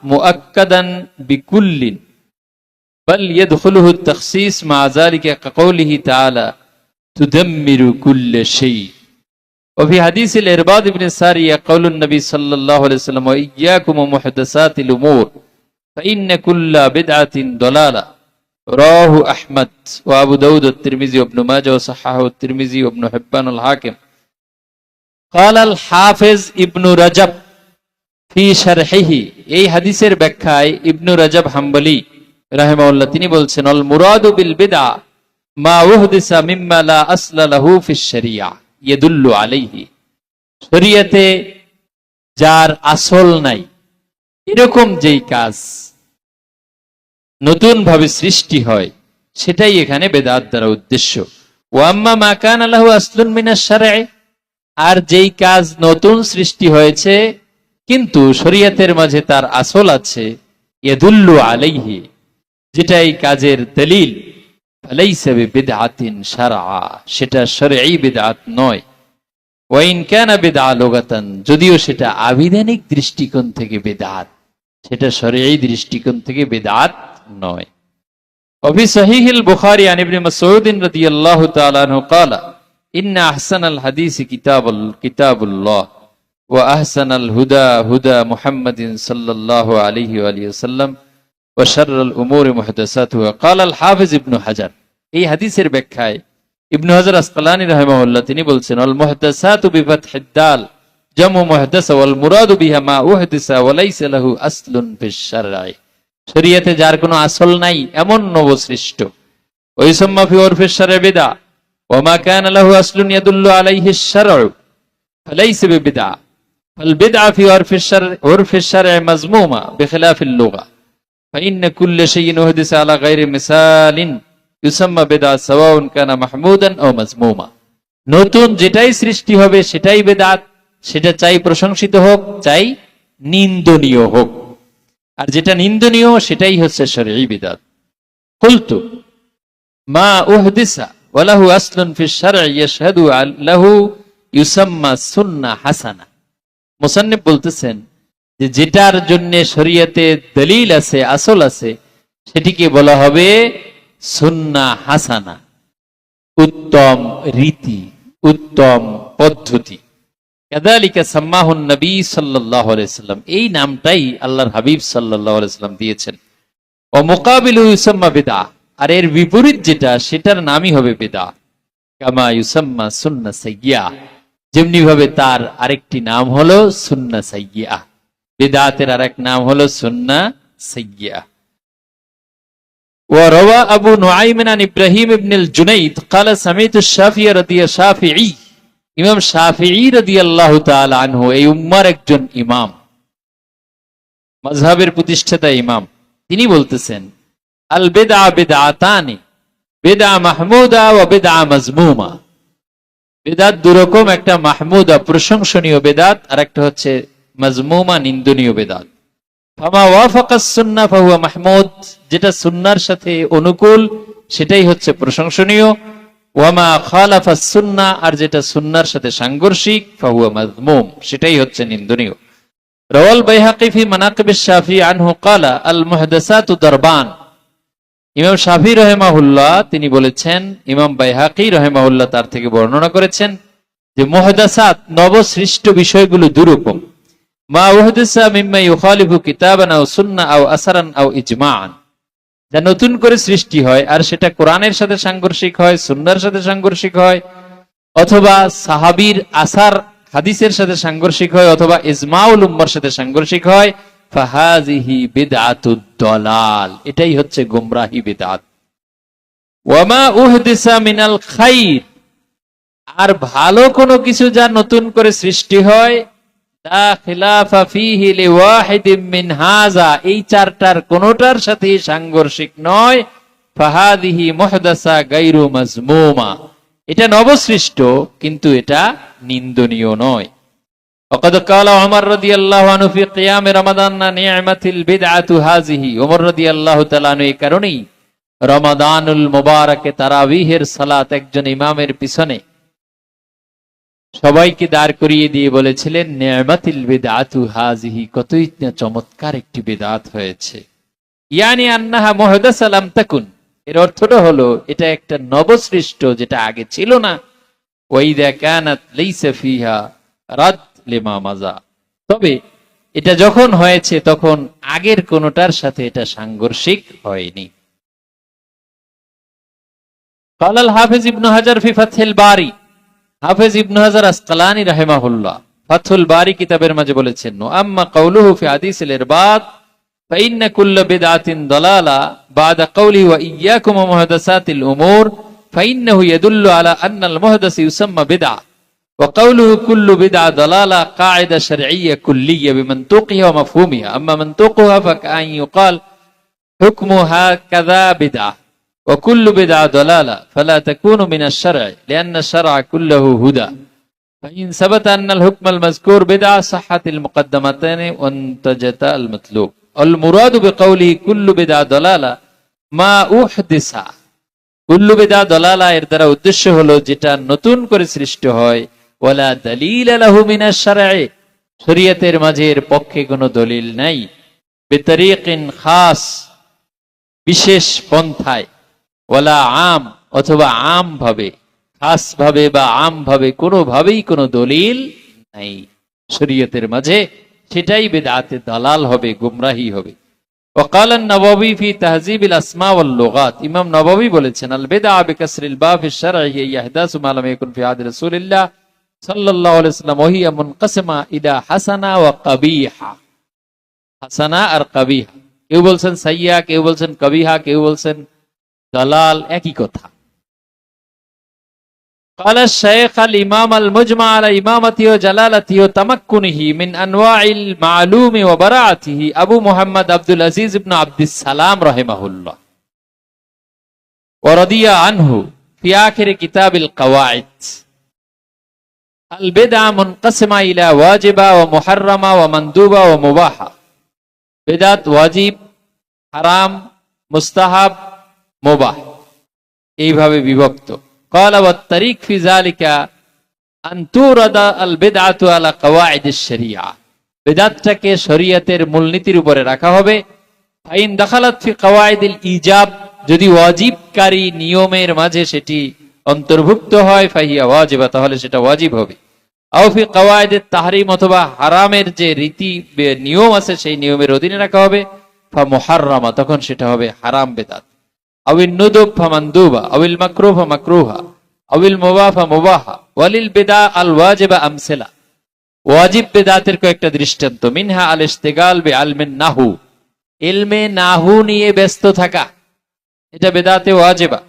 মুআক্কাদান বিকুল্লিন বাল ইয়াদখুলুহু আত-তাখসিস মা যালিকা কাউলিহি তাআলা তুদাম্মিরু কুল্লা শাই। وفي حديث الإرباض بن سارية قول النبي صلى الله عليه وسلم وإياكم ومحدثات الأمور فإن كل بدعة ضلالة، رواه أحمد وأبو داود والترمذي وابن ماجه وصححه الترمذي وابن حبان الحاكم। قال الحافظ ابن رجب في شرحه، এই হাদিসের ব্যাখ্যায় ইবনু রজব হাম্বলি রাহিমাহুল্লাহ তিনি বলছেন, আল মুরাদু বিল বিদআ মা উহদিসা মিম্মা লা আসলা লাহু ফিশ শরিয়া ইয়াদুল্লু আলাইহি, শরীয়তে যার আসল নাই এরকম যেই কাজ নতুন ভাবে সৃষ্টি হয় সেটাই এখানে বেদাত দ্বারা উদ্দেশ্য। ওয়া আম্মা মা কানা লাহু আসলুন মিনাশ শারঈ, আর যেই কাজ নতুন সৃষ্টি হয়েছে কিন্তু শরীয়তের মাঝে তার আসল আছে, ইয়াদুল্লু আলাইহি, যেটা এই কাজের দলিল, ফালাইসা বিদআতিন শারআ, সেটা শরঈ বিদআত নয়। ওয়া ইন কানা বিদআ লুগাতান, যদিও সেটা আবিধানিক দৃষ্টিকোণ থেকে বিদআত, সেটা শরঈ দৃষ্টিকোণ থেকে বিদআত নয়। وفي صحيح البخاري عن ابن مسعود رضي الله تعالى عنه قال إن أحسن الحديث كتاب الله وأحسن الهدى هدى محمد صلى الله عليه وآله وسلم وشر الأمور محدثاتها। قال الحافظ ابن حجر, এই হাদিসের ব্যাখ্যায় ইবনে হাজার আসকালানী রাহিমাহুল্লাহ তিনি বলছেন, আল মুহদাসাতু বিফাতহিদ দাল জামু মুহদাসা ওয়াল মুরাদু বিহা মা উহদিসা ওয়া লাইসা লাহু আসলুন ফিশ শারঈ, শরীয়তে যার কোনো আসল নাই এমন নবসৃষ্ট। ওয়াইসাম্মা ফি উরফিশ শারঈ বিদআ ওয়া মা কানা লাহু আসলুন ইয়াদুল্লু আলাইহি আশ-শারঈ ফালাইসা বিদআ, ফাল বিদআ ফি উরফিশ শারঈ মাযমুমা বিখিলাফিল লুগা فإن كل شيء أحدث على غير مثال يسمى بدعة سواء كان محمودا أو مذموما। নতুন যেটাই সৃষ্টি হবে সেটাই বেদাত, সেটা চাই প্রশংসিত হোক চাই নিন্দনীয় হোক, আর যেটা নিন্দনীয় সেটাই হচ্ছে শরঈ বিদআত। কুলতু মা উহদিসা ওয়া লাহু আসলুন ফিশ শারঈ ইয়াশহাদু লাহু ইউসাম্মা সুন্নাহ হাসানা। মুসান্নিফ বলতেছেন যে যেটার জন্য শরীয়তে দলিল আছে, আসল আছে, সেটিকে বলা হবে সুন্নাহ হাসানা, উত্তম রীতি, উত্তম পদ্ধতি। কাযালিকা সাম্মাহুন নবী সাল্লাল্লাহু আলাইহি সাল্লাম, এই নামটাই আল্লাহর হাবিব সাল্লাল্লাহু আলাইহি সাল্লাম দিয়েছেন। ও মুকাবিলু ইউসাম্মা বিদআ, আর এর বিপরীত যেটা সেটার নামই হবে বিদআ। কামা ইউসাম্মা সুন্নাহ সাইয়্যিআহ, যেমনি ভাবে তার আরেকটি নাম হলো সুন্নাহ সাইয়্যিআহ। বিদআতের আরেক নাম হলো সুন্নাহ সাইয়্যিআহ। وروى أبو نعيم عن إبراهيم بن الجنيد قال سمعت الشافعي ইমাম শাফিঈ রাদিয়াল্লাহু তাআলা আনহু এই উম্মার একজন ইমাম, মাযহাবের প্রতিষ্ঠাতা ইমাম, তিনি বলতেছেন আল বিদআ বিদআতানি, বিদআ মাহমুদা ওয়া বিদআ মাযমুমা। বিদআত দুরকম, একটা মাহমুদা প্রশংসনীয় বিদআত, আর একটা হচ্ছে মাযমুমা নিন্দনীয় বিদআত। ফামা ওয়াফাকাস সুন্নাহ ফাহুয়া মাহমুদ, যেটা সুন্নাহর সাথে অনুকূল সেটাই হচ্ছে প্রশংসনীয়। ওয়ামা খালাফাস সুন্নাহ, আর যেটা সুন্নাহর সাথে সাংঘর্ষিক ফাহুয়া মাযমুম, সেটাই হচ্ছে নিন্দনীয়। রাওয়াল বাইহাকী ফি মানাকিবিশ শাফিঈ আনহু ক্বালা আল মুহদাসাতু দারবান। ইমাম শাফিঈ রাহিমাহুল্লাহ তিনি বলেছেন, ইমাম বাইহাকী রাহিমাহুল্লাহ তার থেকে বর্ণনা করেছেন যে মুহদাসাত নবসৃষ্ট বিষয়গুলো দুরকম। মা উহদিসা মিম্মা ইউখালিফু কিতাবান আও সুন্নাহ আও আসারান আও ইজমাআন, যা নতুন করে সৃষ্টি হয় আর সেটা কোরআনের সাথে সাংঘর্ষিক হয়, সুন্নাহর সাথে সাংঘর্ষিক হয়, অথবা সাহাবীর আসার হাদিসের সাথে সাংঘর্ষিক হয়, অথবা ইজমাউল উম্মার সাথে সাংঘর্ষিক হয়, ফাহাযিহি বিদআতুদ দালাল, এটাই হচ্ছে গোমরাহি বিদআত। ওয়ামা উহদিসা মিনাল খাইর, আর ভালো কোনো কিছু যা নতুন করে সৃষ্টি হয়, লা খিলাফা ফীহি লিওয়াহিদিন মিন হাযা, এই চারটার কোনোটার সাথে সাংঘর্ষিক নয়, ফাহাযিহি মুহদাসা গায়রু মাযমুমা, এটা নবসৃষ্ট কিন্তু এটা নিন্দনীয় নয়। ওয়াকাদ ক্বালা ওমর রাদিয়াল্লাহু আনহু ফি কিয়াম রমাদান নি'মাতিল বিদআতু হাযিহি, ওমর রাদিয়াল্লাহু তাআলা আনহু এই কারণেই রমাদানুল মুবারাকে তারাবিহের সালাত একজন ইমামের পিছনে সবাইকে দাঁড় করিয়ে দিয়ে বলেছিলেন, নি'মাতিল বিদআতু হাযিহি, কতই না চমৎকার একটি বিদআত হয়েছে। ইয়ানি আন্নাহা মুহদাসা লাম তাকুন, এর অর্থটা হলো এটা একটা নবসৃষ্ট যেটা আগে ছিল না। ওয়া ইযা কানাত লাইসা ফিহা রাদ লিমা মাজা, তবে এটা যখন হয়েছে তখন আগের কোনটার সাথে এটা সাংঘর্ষিক হয়নি। ক্বালা আল হাফিজ ইবনে হাজার ফি ফাতহুল বারি, হাফেজ ইবনে হাজার আসকালানী রাহিমাহুল্লাহ ফাতহুল বারি কিতাবের মাঝে বলেছেন, আম্মা কাউলুহু ফি হাদিসিল ইরবাদ ফাইন্না কুল্লা বিদআতিন দালালা বাদা কাউলি ওয়া ইয়্যাকুম ওয়া মুহদাসাতিল উমুর ফাইন্নাহু ইয়াদুল্লু আলা আন্নাল মুহদাস ইউসাম্মা বিদআ ওয়া কাউলুহু কুল্লু বিদআ দালালা কায়দা শারঈয়্যা কুল্লিয়্যা বিমানতুকিহা ওয়া মাফহুমিহা, আম্মা মানতুকুহা ফাকান ইউকাল হুকমুহা কাযা বিদআ وكل بدعة ضلالة فلا تكون من الشرع لأن الشرع كله هدى فإن ثبت أن الحكم المذكور بدعة صحت المقدمتين وانتجت المطلوب المراد بقوله كل بدعة ضلالة ما أحدث كل بدعة ضلالة এর দ্বারা উদ্দেশ্য হলো যেটা নতুন করে সৃষ্টি হয়, ওয়ালা দালিল লাহু মিনাশ শারঈ, শরীয়তের মাঝে এর পক্ষে কোনো দলিল নাই, বিতরিকিন খাস, বিশেষ পন্থায়, ওয়ালা আম, অথবা আম ভাবে, খাস ভাবে বা আম ভাবে, কোনোভাবেই কোনো দলিল নাই শরীয়তের মাঝে, সেটাই বিদআতে দালাল হবে, গুমরাহি হবে। ওয়াকাল আন-নববী ফি তাহযীবিল আসমা ওয়াল লুগাত, ইমাম নববী বলেছেন, আল বিদআ বিকাসরিল বা ফি শারঈ হিয়া ইহদাসু মা লাম ইয়াকুন ফি আহদি রাসূলিল্লাহ সাল্লাল্লাহু আলাইহি ওয়াসাল্লাম ওয়া হিয়া মুনকাসিমা ইলা হাসানা ওয়া কাবীহা, হাসানা আর কাবীহা, কেউ বলছেন সাইয়্যা, কেউ বলছেন কাবীহা, কেউ বলছেন দালাল, একই কথা। قال الشيخ الإمام المجمع على إمامته وجلالته وتمكنه من أنواع المعلوم وبراعته أبو محمد عبد العزيز بن عبد السلام رحمه الله ورضي عنه في آخر كتاب القواعد البدعة منقسمة إلى واجبة ومحرمة ومندوبة ومباحة، بدعة واجب، حرام، মুস্তাহাব, মুবাহ, এইভাবে বিভক্ত। ক্বালা ওয়াত তারিক ফি যালিকা আন তুরাদা আল বিদআতু আলা কাওয়াইদিশ শরিয়া, বিদআতটাকে শরীয়তের মূলনীতির উপরে রাখা হবে। ফাইন দাখালাত ফি কাওয়াইদিল ইজাব, যদি ওয়াজিবকারী নিয়মের মাঝে সেটি অন্তর্ভুক্ত হয়, ফাহিয়া ওয়াজিবা, তাহলে সেটা ওয়াজিব হবে। আও ফি কাওয়াইদিত তাহরিম, অথবা হারামের যে রীতি নিয়ম আছে সেই নিয়মের অধীনে রাখা হবে, ফা মুহাররামা, তখন সেটা হবে হারাম বিদআত। আউল নুদুব ফা মানদুবা আউল মাকরুহ ফা মাকরুহা, আবিল মুবাহা মুবাহা ওয়ালিল বিদা আল ওয়াজিবা আমসিলা। ওয়াজিব বেদাতের কয়েকটা দৃষ্টান্ত, মিনহা আল ইশতিগাল বি আলমিন নাহু, ইলমে নাহু নিয়ে ব্যস্ত থাকা, এটা বেদাতে ওয়াজিবা।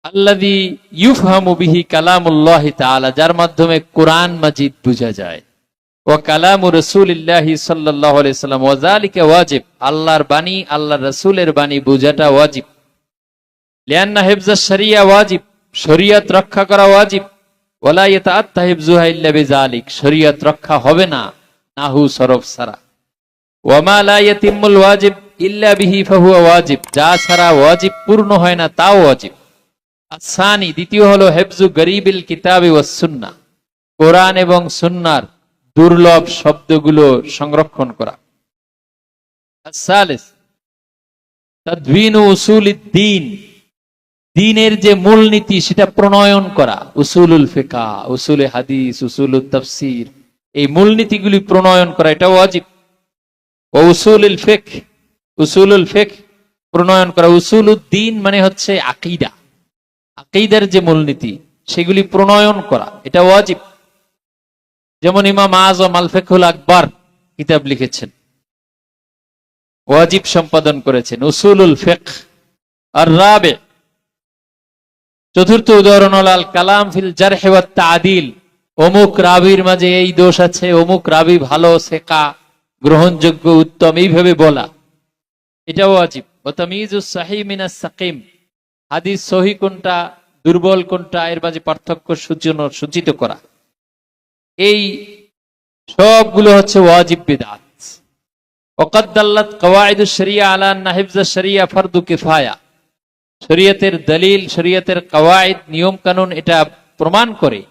আল্লাযী ইউফহামু বিহি কালামুল্লাহি তাআলা, যার মাধ্যমে কোরআন মাজিদ বোঝা যায়। ওয়া কালামু রাসূলিল্লাহি সাল্লাল্লাহু আলাইহি সাল্লাম ওয়া যালিকা ওয়াজিব, আল্লাহর বাণী আল্লাহর রাসূলের বাণী বোঝাটা ওয়াজিব। লিআন্না হিফজাশ শরিয়া ওয়াজিব, শরিয়ত রক্ষা করা ওয়াজিব। ওয়ালা ইয়াতাআত্তা হিফজুহা ইল্লা বিযালিক, শরিয়ত রক্ষা হবে না নাহু সরফ ছাড়া। ওয়া মা লা ইয়াতিম্মুল ওয়াজিব ইল্লা বিহি ফাহুয়া ওয়াজিব, যা ছাড়া ওয়াজিব পূর্ণ হয় না তাও ওয়াজিব। আসানি, দ্বিতীয় হলো হিফজু গরীবিল কিতাবি ওয়াস সুন্নাহ, কোরআন এবং সুন্নাহর দুর্লভ শব্দগুলো সংরক্ষণ করা। আস-সালিস তাদবিনু উসুলিদ্দিন, দ্বীনের যে মূলনীতি সেটা প্রণয়ন করা। উসুলুল ফিকহ, উসুলে হাদিস, উসুলুত তাফসীর, এই মূলনীতিগুলি প্রণয়ন করা, এটা ওয়াজিব। ও উসুলুল ফিকহ, উসুলুল ফিকহ প্রণয়ন করা। উসুলুদ্দিন মানে হচ্ছে আকীদা, আকীদার যে মূলনীতি সেগুলি প্রণয়ন করা, এটা ওয়াজিব। যেমন ইমাম আযম আল ফিকহুল আকবার কিতাব লিখেছেন, ওয়াজিব সম্পাদন করেছেন উসুলুল ফিকহ। আর রাবে, চতুর্থ উদাহরণ হল আল কালাম ফিল জারহ ওয়াত তা'দিল, অমুক রাবির মাঝে এই দোষ আছে, অমুক রাবি ভালো, সেকা, গ্রহণযোগ্য, উত্তম, এইভাবে বলা, এটা ওয়াজিব। ওয়া তাময়িজুস সহিহ মিনাস সাকিম, হাদিস সহিহ কোনটা দুর্বল কোনটা এর মাঝে পার্থক্য সূচিত করা, এই সবগুলো হচ্ছে ওয়াজিব বিদআত। ওয়াকাদ দাল্লাত কওয়াইদুশ শরিয়া আলা আন্না হিফজাশ শরিয়া ফারদু কিফায়া, শরীয়তের দলিল, শরীয়তের কওয়াইদ, নিয়ম কানুন এটা প্রমাণ করে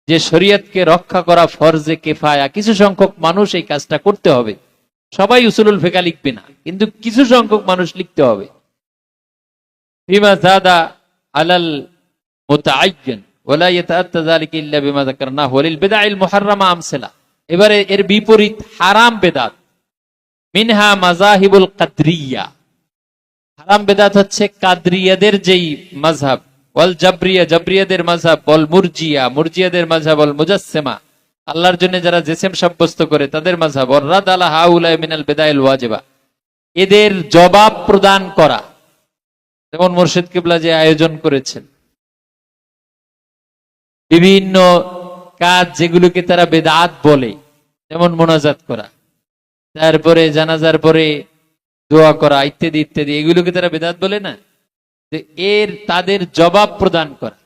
যে শরীয়তকে রক্ষা করা ফরজে কিফায়া, কিছু সংখ্যক মানুষ এই কাজটা করতে হবে। সবাই উসুলুল ফিকহ লিখবে না, কিন্তু কিছু সংখ্যক মানুষ লিখতে হবে। ফিমা যাদা আলাল মুতাআয়্যান ওয়ালা ইয়াতাআত্তা যালিকা ইল্লা বিমা যাকারনাহু ওয়ালিল বিদআইল মুহাররামা আমসালা। এবারে এর বিপরীত হারাম বেদাত, মিনহা মাযাহিবুল কাদরিয়া, হারাম বেদাত হচ্ছে কাদরিয়াদের যেই মাযহাব, ওয়াল জাবরিয়া, জাবরিয়াদের মাযহাব, ওয়াল মুরজিয়া, মুরজিয়াদের মাযহাব, ওয়াল মুজাসসিমা, আল্লাহর জন্য যারা জিসম সাব্যস্ত করে তাদের মাযহাব, ওয়ার রাদ আলা হাউলা মিনাল বিদাইল ওয়াজিবা, এদের জবাব প্রদান করা। যেমন মুর্শিদ কিবলা যে আয়োজন করেছেন বিভিন্ন কাজ যেগুলোকে তারা বেদাত বলে, যেমন মোনাজাত করা, তারপরে জানাজার পরে দোয়া করা, ইত্যাদি ইত্যাদি, এগুলোকে তারা বেদাত বলে না, এর তাদের জবাব প্রদান করা,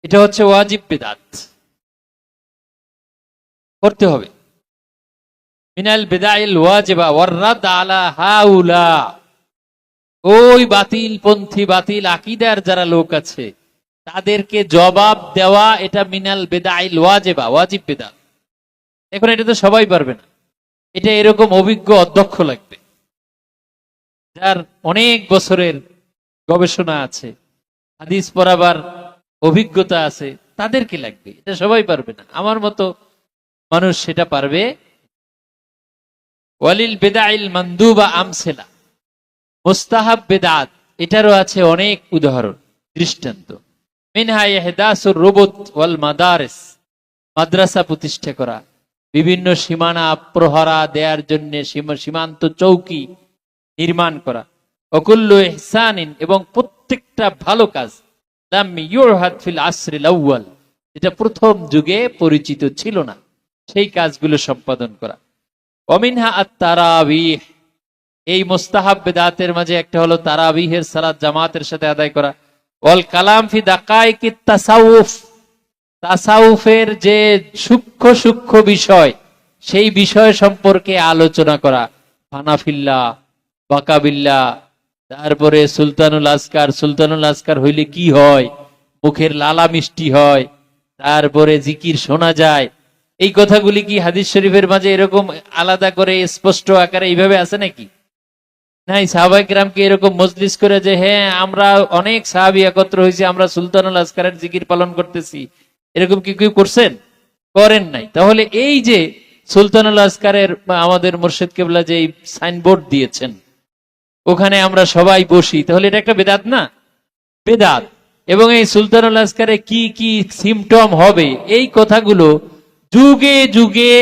এটা হচ্ছে ওয়াজিব বেদাত, করতে হবে। মিনাল বিদাইল ওয়াজিবা ওয়ার রাদ আলা হাউলা, ওই বাতিল পন্থী বাতিল আকীদার যারা লোক আছে তাদেরকে জবাব দেওয়া, এটা মিনাল বিদাইল ওয়াজিবা, ওয়াজিব বেদাত। এখন এটা তো সবাই পারবে না, এটা এরকম অভিজ্ঞ অধ্যক্ষ লাগবে, যার অনেক বছরের গবেষণা আছে, হাদিস পড়াবার অভিজ্ঞতা আছে, তাদেরকে লাগবে, এটা সবাই পারবে না। আমার মতো মানুষ সেটা পারবে। ওয়ালিল বিদআইল মানদুবা আমসালা, মুস্তাহাব বেদাত, এটারও আছে অনেক উদাহরণ, দৃষ্টান্ত। মিনহা ইহদাসুর রুবুত ওয়াল মাদারিস, মাদ্রাসা প্রতিষ্ঠা করা, বিভিন্ন সীমানা প্রহরা দেওয়ার জন্য সীমান্ত চৌকি নির্মাণ করা। ওয়াকুল্লু ইহসানিন, এবং প্রত্যেকটা ভালো কাজ, লাম ইউরহাদ ফিল আসরিল আউয়াল, যেটা প্রথম যুগে পরিচিত ছিল না, সেই কাজগুলো সম্পাদন করা। ওয়ামিনহা আত-তারাবিহ, এই মুস্তাহাব বিদআতের মাঝে একটা হলো তারাবিহের সালাত জামাতের সাথে আদায় করা। ওয়াল কালাম ফি দাকাইকিত তাসাউফ, তাসাউফের যে সূক্ষ্ম সূক্ষ্ম বিষয়, সেই বিষয় সম্পর্কে আলোচনা করা। ফানাফিল্লাহ, বাকাবিল্লাহ, তারপরে সুলতানুল আসকার, সুলতানুল আসকার হইলে কি হয়, মুখের লালা মিষ্টি হয়, তারপরে জিকির শোনা যায়, এই কথাগুলি কি হাদিস শরীফের মাঝে এরকম আলাদা করে স্পষ্ট আকারে এইভাবে আছে নাকি? নাই। সাহাবায়ে কেরামকে এরকম মজলিস করে যে হ্যাঁ আমরা অনেক সাহাবী একত্র হয়েছি, আমরা সুলতানুল আসকারের জিকির পালন করতেছি, এরকম কি কেউ করছেন? করেন নাই। তাহলে এই যে সুলতানুল আসকারের আমাদের মুর্শিদ কিবলা যে সাইনবোর্ড দিয়েছেন, ওখানে আমরা সবাই বসি, তাহলে এটা একটা বেদাত না? বেদাত। এবং এই সুলতানুল আসকারে কি কি সিমটম হবে এই কথাগুলো যুগে যুগে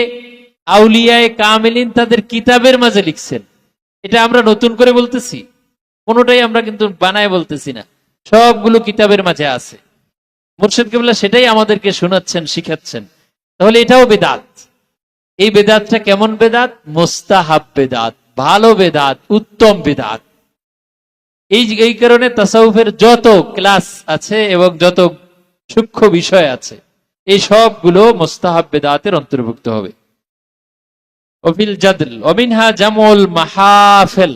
আউলিয়ায়ে কামিলিন তাদের কিতাবের মাঝে লিখছেন। এটা আমরা নতুন করে বলতেছি, কোনোটাই আমরা কিন্তু বানায় বলতেছি না, সবগুলো কিতাবের মাঝে আছে। মুর্শিদ কেবলা সেটাই আমাদেরকে শোনাচ্ছেন, শিখাচ্ছেন। তাহলে এটাও বেদাত। এই বেদাতটা কেমন বেদাত? মুস্তাহাব বেদাত, ভালো বেদাত, উত্তম বেদাত। এই কারণে তাসাউফের যত ক্লাস আছে এবং যত সূক্ষ্ম বিষয় আছে এই সবগুলো মুস্তাহাব বেদাতের অন্তর্ভুক্ত হবে। ওফিল জাদল ওমিনহা জামুল মাহফিল,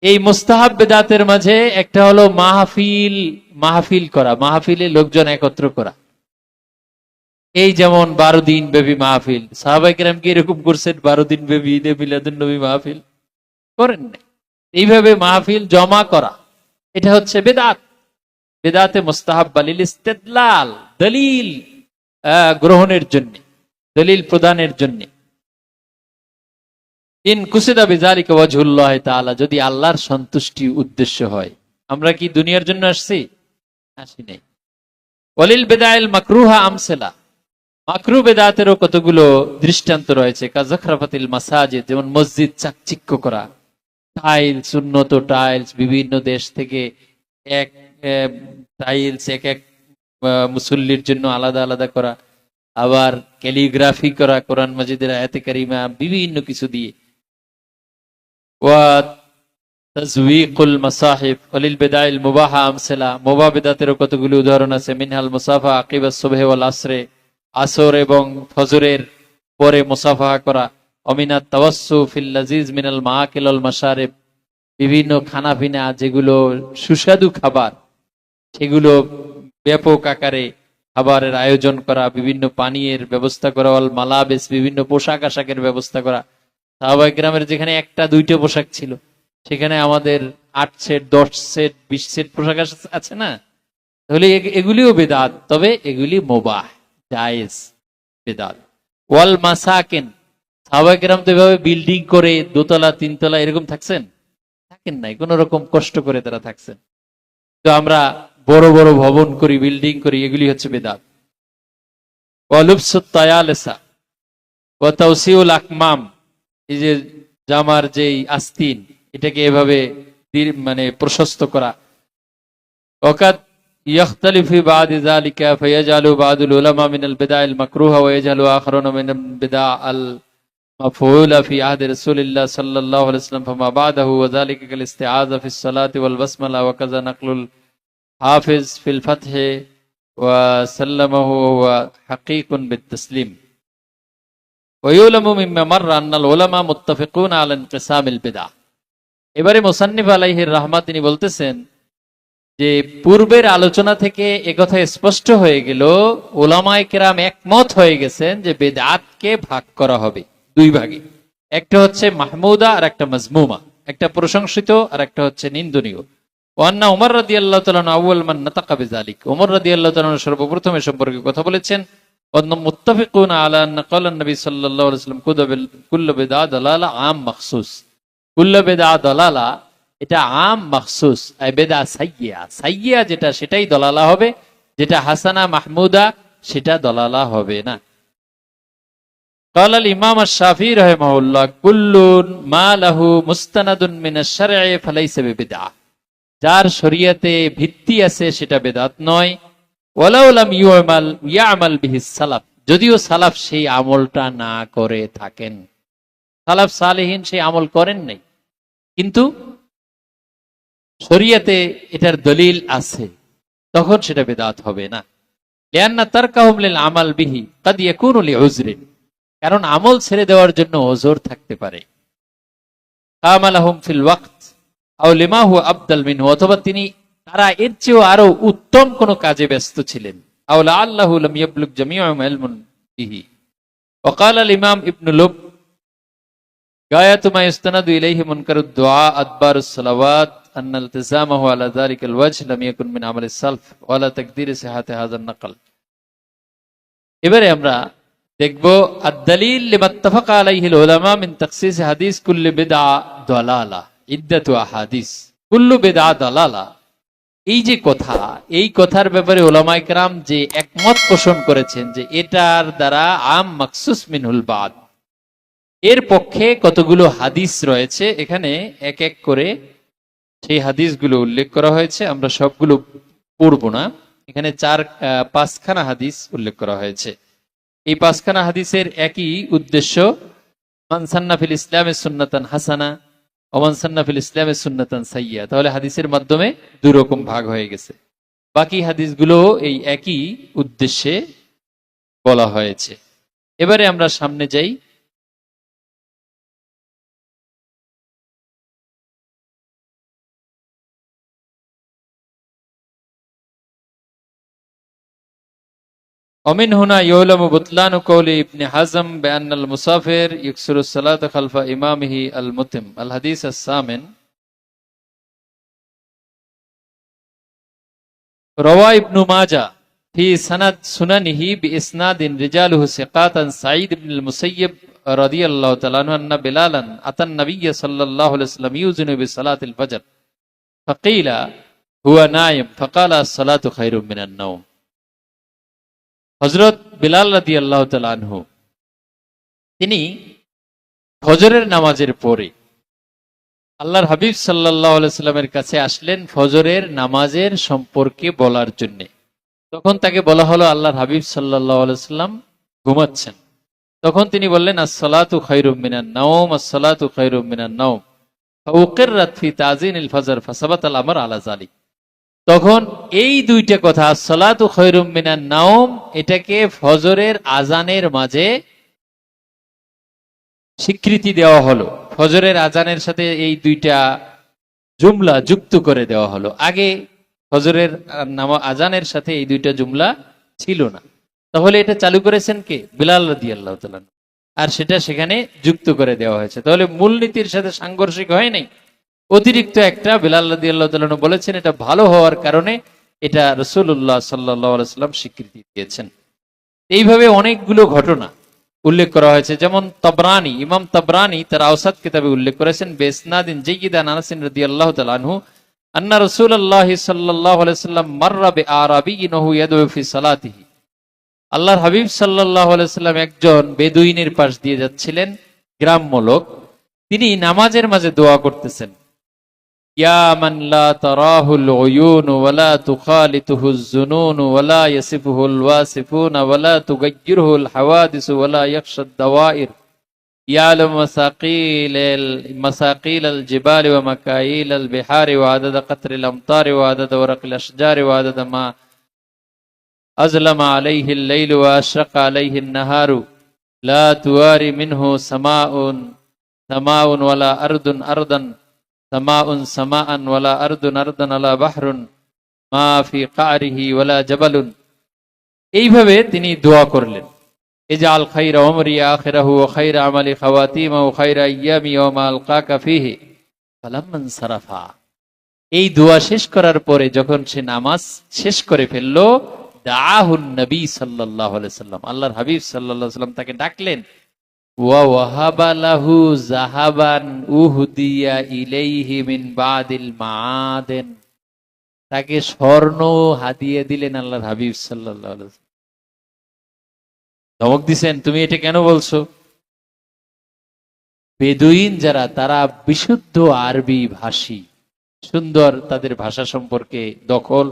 এই মুস্তাহাব বেদাতের মাঝে একটা হলো মাহফিল করা, মাহফিলে লোকজন একত্র করা। এই যেমন 12 দিন ব্যাপী মাহফিল, সাহাবায়ে কেরাম কি এরকম করছেন? 12 দিন ব্যাপী ঈদে মিলাদুন নবী মাহফিল করেন নাই। এইভাবে মাহফিল জমা করা, এটা হচ্ছে বেদাত। বেদাতে মুস্তাহাব বালিল ইস্তেদলাল, দলিল গ্রহণের জন্য, দলিল প্রদানের জন্য। ইন কুসিদা বিযালিকা ওয়াজহুল্লাহ তাআলা, যদি আল্লাহর সন্তুষ্টি উদ্দেশ্য হয়। আমরা কি দুনিয়ার জন্য আসছি? আসি নাই। ওয়ালিল বিদাইল মাকরুহা আমসালা, মাকরু বেদাতেরও কতগুলো দৃষ্টান্ত রয়েছে। কাযাখরাফাতিল মাসাজিদ, যেমন মসজিদ চাকচিক্য করা, টাইলস, উন্নত টাইলস, বিভিন্ন দেশ থেকে এক টাইলস এক এক মুসল্লির জন্য আলাদা আলাদা করা, আবার ক্যালিগ্রাফি করা কোরআন মাজিদের আয়াতে কারিমা বিভিন্ন কিছু দিয়ে। ওয়া তাজওয়ীকুল মাসাহিফ ওয়ালিল বিদাইল মুবাহা আমসালা, মুবাহ বেদাতেরও কতগুলো উদাহরণ আছে। মিনহাল মুসাফা আকিবাস সুবহি ওয়াল আসরে, আসর এবং ফজরের পরে মুসাফাহা করা। অমিনাত তাওয়াসসু ফিল লাযিজ মিনাল মাআকিল ওয়াল মাশারিব, বিভিন্ন খানাপিনা যেগুলো সুস্বাদু খাবার সেগুলো ব্যাপক আকারে খাবারের আয়োজন করা, বিভিন্ন পানীয়ের ব্যবস্থা করা। ওয়াল মালাবিস, বিভিন্ন পোশাক আশাকের ব্যবস্থা করা। সাহাবায়ে কেরামের যেখানে একটা দুইটা পোশাক ছিল সেখানে আমাদের 8 সেট 10 সেট 20 সেট পোশাক আছে না? তাহলে এগুলিও বেদাত, তবে এগুলি মুবাহ, জায়েজ বেদাত। ওয়াল মাসাকিন, সাহাবায়ে কেরাম তো এভাবে বিল্ডিং করে দোতলা তিনতলা এরকম থাকছেন? থাকেন নাই, কোন রকম কষ্ট করে তারা থাকছেন। তো আমরা বড় বড় ভবন করি, বিল্ডিং করি, এগুলি হচ্ছে বেদাত। ওয়া লুবসুত তায়ালিসা ওয়া তাওসিউল আকমাম, এই যে জামার যেই আস্তিন এটাকে এভাবে মানে প্রশস্ত করা। ওয়াকাদ ইয়াখতালিফু বা'দ যালিকা ফায়াজালু বা'দুল উলামা মিনাল বিদাইল মাকরুহা ওয়া ইয়াজালু আখারুনা মিনাল বিদাআল মাফউলা ফি আহদি রাসূলিল্লাহ সাল্লাল্লাহু আলাইহি ওয়াসাল্লাম ফামা বা'দাহু ওয়া যালিকা কাল ইস্তিআযা ফিস সালাতি ওয়াল বাসমালা ওয়া কাযা নাকলুল হাফিজ ফিল ফাতহি ওয়া সাল্লামাহু ওয়া হাকীকুন বিত তাসলিম। ওয়া ইউলামু মিম্মা মাররা আন্নাল উলামা মুত্তাফিকুন আলা ইনকিসামিল বিদআ। এবারে মুসান্নিফ আলাইহির রাহমাত তিনি বলতেছেন যে পূর্বের আলোচনা থেকে একথা স্পষ্ট হয়ে গেল, উলামায়ে কেরাম একমত হয়ে গেছেন যে বেদাতকে ভাগ করা হবে দুই ভাগে। একটা হচ্ছে মাহমুদা আর একটা মাজমুমা, একটা প্রশংসিত আর একটা হচ্ছে নিন্দনীয়। ওয়ান্না উমর রাদিয়াল্লাহু তাআলা আউয়াল মান নাতাকা বিযালিক, উমর রাদিয়াল্লাহু তাআলা সর্বপ্রথম এ সম্পর্কে কথা বলেছেন। ওয়ান্না মুত্তাফিকুন আলা আন্না ক্বালান নবী সাল্লাল্লাহু আলাইহি ওয়াসাল্লাম কুল্লু বিদআ দালালা আম মাখসুস। কুল্লু বিদআ দালালা এটা আম মাখসুস, বেদা সাইয়্যা, সাইয়্যা যেটা সেটাই দলালা হবে, যেটা হাসানা মাহমুদা সেটা দলালা হবে না। قال الامام الشافعي رحمه الله كل ما له مستند من الشرع فليس ببدعه, যার শরীয়তে ভিত্তি আছে সেটা বেদাত নয়। ওয়ালাউ লাম ইয়ামাল বিহি সালাফ, যদিও সালাফ সেই আমলটা না করে থাকেন, সালাফ সালেহিন সেই আমল করেন নাই, কিন্তু শরীয়তে এটার দলিল আছে, তখন সেটা বেদাত হবে না। লিআন্না তারকাহুম লিল আমাল বিহি কাদ ইয়াকুনু লিউজরিন, কারণ আমল ছেড়ে দেওয়ার জন্য ওযর থাকতে পারে। কামালাহুম ফিল ওয়াক্ত আও লিমা হুয়া আফদাল মিনহু, অথবা তারা এর চেয়েও আরো উত্তম কোন কাজে ব্যস্ত ছিলেন। আও লাআল্লাহু লাম ইয়াবলুগ জামিউ ইলমুন বিহি। ওয়া ক্বালা আল ইমাম ইবনে লুব গায়াতু মা ইস্তানাদু ইলাইহি মুনকারুদ দুআ আদবারুস সালাওয়াত আন ইলতিজামাহু আলা যালিকাল ওয়াজহ লাম ইয়াকুন মিন আমালিস সালফ ওয়া লা তাকদির সিহাতি হাযান নাকল। এবারে আমরা দেখব আদ-দালিল লিমা ইত্তাফাকা আলাইহিল উলামা মিন তাখসিস হাদিস কুল্লি বিদআ দালালা ইদ্দাতু আহাদিস। কুল্লু বিদআ দালালা, এই যে কথা, এই কথার ব্যাপারে ওলামায়ে কেরাম যে একমত পোষণ করেছেন যে এটার দ্বারা আম মাকসুস মিনহুল বাদ, এর পক্ষে কতগুলো হাদিস রয়েছে, এখানে এক এক করে সেই হাদিসগুলো উল্লেখ করা হয়েছে। আমরা সবগুলো পড়ব না, এখানে পাঁচখানা হাদিস উল্লেখ করা হয়েছে। এই পাঁচখানা হাদিসের একই উদ্দেশ্য, মান সান্না ফিল ইসলামে সুন্নাতান হাসানা ওমান সান্না ফিল ইসলামে সুন্নাতান সাইয়্যা। তাহলে হাদিসের মাধ্যমে দুই রকম ভাগ হয়ে গেছে। বাকি হাদিসগুলো এই একই উদ্দেশ্যে বলা হয়েছে। এবারে আমরা সামনে যাই। ومن هنا يعلم بطلان قول ابن حزم بأن المسافر يكسر الصلاة خلف إمامه المتم. الحديث الثامن، روى ابن ماجه في سند سننه بإسناد رجاله ثقات عن سعيد بن المسيب رضي الله تعالى عنه أن بلالا أتى النبي صلى الله عليه وسلم يؤذن بصلاة الفجر فقيل هو نائم فقال الصلاة خير من النوم। হযরত বিলাল রাদিয়াল্লাহু তাআলা আনহু তিনি ফজরের নামাজের পরে আল্লাহর হাবিব সাল্লাল্লাহু আলাইহি সাল্লামের কাছে আসলেন ফজরের নামাজের সম্পর্কে বলার জন্য। তখন তাকে বলা হলো আল্লাহর হাবিব সাল্লাল্লাহু আলাইহি সাল্লাম ঘুমাচ্ছেন। তখন তিনি বললেন আস-সালাতু খায়রুম মিনান নাওম, আস-সালাতু খায়রুম মিনান নাওম ফাউকিররাত ফি তাযিনিল ফজর ফাসাবাতাল আমর আলা যালিক। তখন এই দুইটা কথা সালাতু খায়রুম মিনান নাওম, এটাকে ফজরের আজানের মাঝে স্বীকৃতি দেওয়া হলো। ফজরের আজানের সাথে এই দুইটা জুমলা যুক্ত করে দেওয়া হলো। আগে ফজরের আজানের সাথে এই দুইটা জুমলা ছিল না। তাহলে এটা চালু করেছেন কে? বিলাল রাদিয়াল্লাহু তাআলা। আর সেটা সেখানে যুক্ত করে দেওয়া হয়েছে। তাহলে মূলনীতির সাথে সাংঘর্ষিক হয় নাই, অতিরিক্ত একটা বিলাল রাদিয়াল্লাহু তাআলা বলেছেন, এটা ভালো হওয়ার কারণে এটা রাসূলুল্লাহ সাল্লাল্লাহু আলাইহি ওয়াসাল্লাম স্বীকৃতি দিয়েছেন। এইভাবে অনেকগুলো ঘটনা উল্লেখ করা হয়েছে। যেমন তাবরানী, ইমাম তাবরানী তার আওসাত কিতাবে উল্লেখ করেছেন বিসনাদিন জাইয়িদান আনাস রাদিয়াল্লাহু তাআলা আনহু আন্না রাসূলুল্লাহ সাল্লাল্লাহু আলাইহি ওয়াসাল্লাম মাররা বিআরাবিয়্যিন ওয়া ইয়াদউ ফি সালাতিহি। আল্লাহর হাবিব সাল্লাল্লাহু আলাইহি ওয়াসাল্লাম একজন বেদুইনের পাশ দিয়ে যাচ্ছিলেন, গ্রাম্য লোক। তিনি নামাজের মাঝে দোয়া করতেছেন, ইয়া মান লা তারাহুল উয়ুন ওয়া লা তুখালিতুহুজ জুনুন ওয়া লা ইয়াসিফুহুল ওয়াসিফুন ওয়া লা তুগায়্যিরুহুল হাওয়াদিস ওয়া লা ইয়াখশাদ দাওয়াইর ইয়ালামু মাসাকিলাল জিবালি ওয়া মাকাইলাল বিহারি ওয়া আদাদা কাতরিল আমতারি ওয়া আদাদা ওয়ারাকিল আশজারি ওয়া আদাদা মা আজলামা আলাইহিল লাইলু ওয়া আশরাকা আলাইহিন নাহারু লা তুওয়ারি মিনহু সামাউন ওয়ালা আরদুন আরদান সামাউন সামাআন ওয়ালা আরদুন আরদান আলা বাহরুন মা ফি কারিহি ওয়ালা জাবালুন। এইভাবে তিনি দোয়া করলেন, ইজআল খায়রা উমরি আখিরাহু ওয়া খায়রা আমালি খাওয়াতিমাহু ওয়া খায়রা আইয়ামি ওয়া মা আলকাকা ফিহি ফালাম্মান সারাফা। এই দোয়া শেষ করার পরে যখন সে নামাজ শেষ করে ফেলল, দাআহুন নবী সাল্লাল্লাহু আলাইহি সাল্লাম, আল্লাহর হাবিব সাল্লাল্লাহু আলাইহি সাল্লাম তাকে ডাকলেন, ওয়া ওয়াহাবা লাহু যাহাবান উহদিয়া ইলাইহি মিন বাদিল মাআদিন। তাকে স্বর্ণ হাদিয়ে দিলেন আল্লাহর হাবিব সাল্লাল্লাহু আলাইহি ওয়াসাল্লাম। ধমক দিছেন, তুমি এটা কেন বলছো? বেদুইন যারা, তারা বিশুদ্ধ আরবি ভাষী, সুন্দর তাদের ভাষা সম্পর্কে দখল,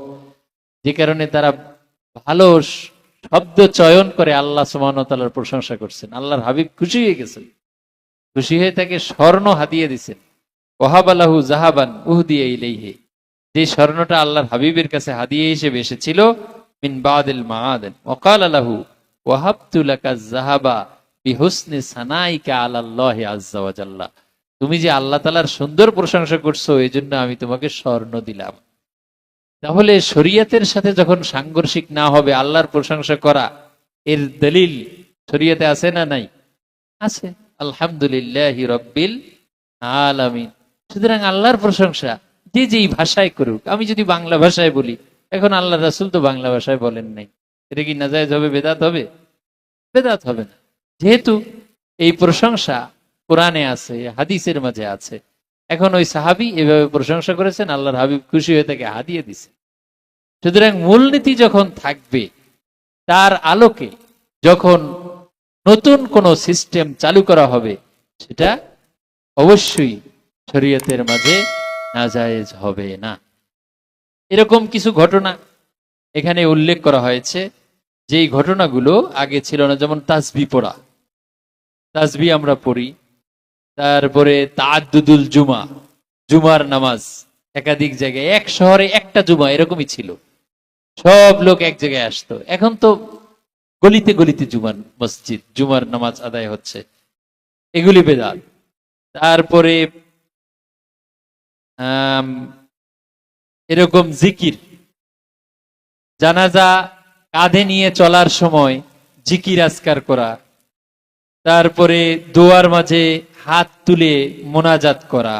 যে কারণে তারা ভালো শব্দ চয়ন করে আল্লাহ সুবহানাহু ওয়া তাআলার প্রশংসা করছেন। আল্লাহর হাবিব খুশি হয়ে গেছেন, খুশি হয়ে তাকে স্বর্ণ হাদিয়ে দিছেন। ওয়াহাবা লাহু যাহাবান উহদিয়া ইলাইহি, যে স্বর্ণটা আল্লাহর হাবিবের কাছে হাদিয়ে হিসেবে এসেছিল, মিন বাদিল মাআদিন। ওয়া ক্বালা লাহু ওয়াহাবতু লাকা যাহাবা বিহুসনি সানাইকা আলাল্লাহি আযজা ওয়া জাল্লা। তুমি যে আল্লাহ তাআলার সুন্দর প্রশংসা করছো, এজন্য আমি তোমাকে স্বর্ণ দিলাম। তাহলে শরীয়তের সাথে যখন সাংঘর্ষিক না হবে আল্লাহর প্রশংসা করা, এর দলিল শরীয়তে আছে না নাই? আছে। আলহামদুলিল্লাহি রাব্বিল আলামিন। সুতরাং আল্লাহর প্রশংসা যে যেই ভাষায় করুক, আমি যদি বাংলা ভাষায় বলি, এখন আল্লাহ রাসূল তো বাংলা ভাষায় বলেন নাই, এটা কি নাজায়েজ হবে? বেদাত হবে? বেদাত হবে না। যেহেতু এই প্রশংসা কোরআনে আছে, হাদিসের মাঝে আছে। এখন ওই সাহাবী এভাবে প্রশংসা করেছেন, আল্লাহর হাবিব খুশি হয়ে তাকে হাদিয়ে দিছে। সুতরাং মূলনীতি যখন থাকবে, তার আলোকে যখন নতুন কোনো সিস্টেম চালু করা হবে, সেটা অবশ্যই শরীয়তের মাঝে নাজায়েজ হবে না। এরকম কিছু ঘটনা এখানে উল্লেখ করা হয়েছে, যেই ঘটনাগুলো আগে ছিল না। যেমন তাসবি পড়া, তাসবি আমরা পড়ি। তারপরে তাআদ্দুদুল জুমা, জুমার নামাজ একাধিক জায়গায়, এক শহরে একটা জুমা এরকমই ছিল, সব লোক এক জায়গায় আসতো। এখন তো গলিতে গলিতে জুমার মসজিদ, জুমার নামাজ আদায় হচ্ছে, এগুলি বেদাত। তারপরে এরকম জিকির, জানাজা কাঁধে নিয়ে চলার সময় জিকির আজকার করা, তারপরে দোয়ার মাঝে হাত তুলে মোনাজাত করা,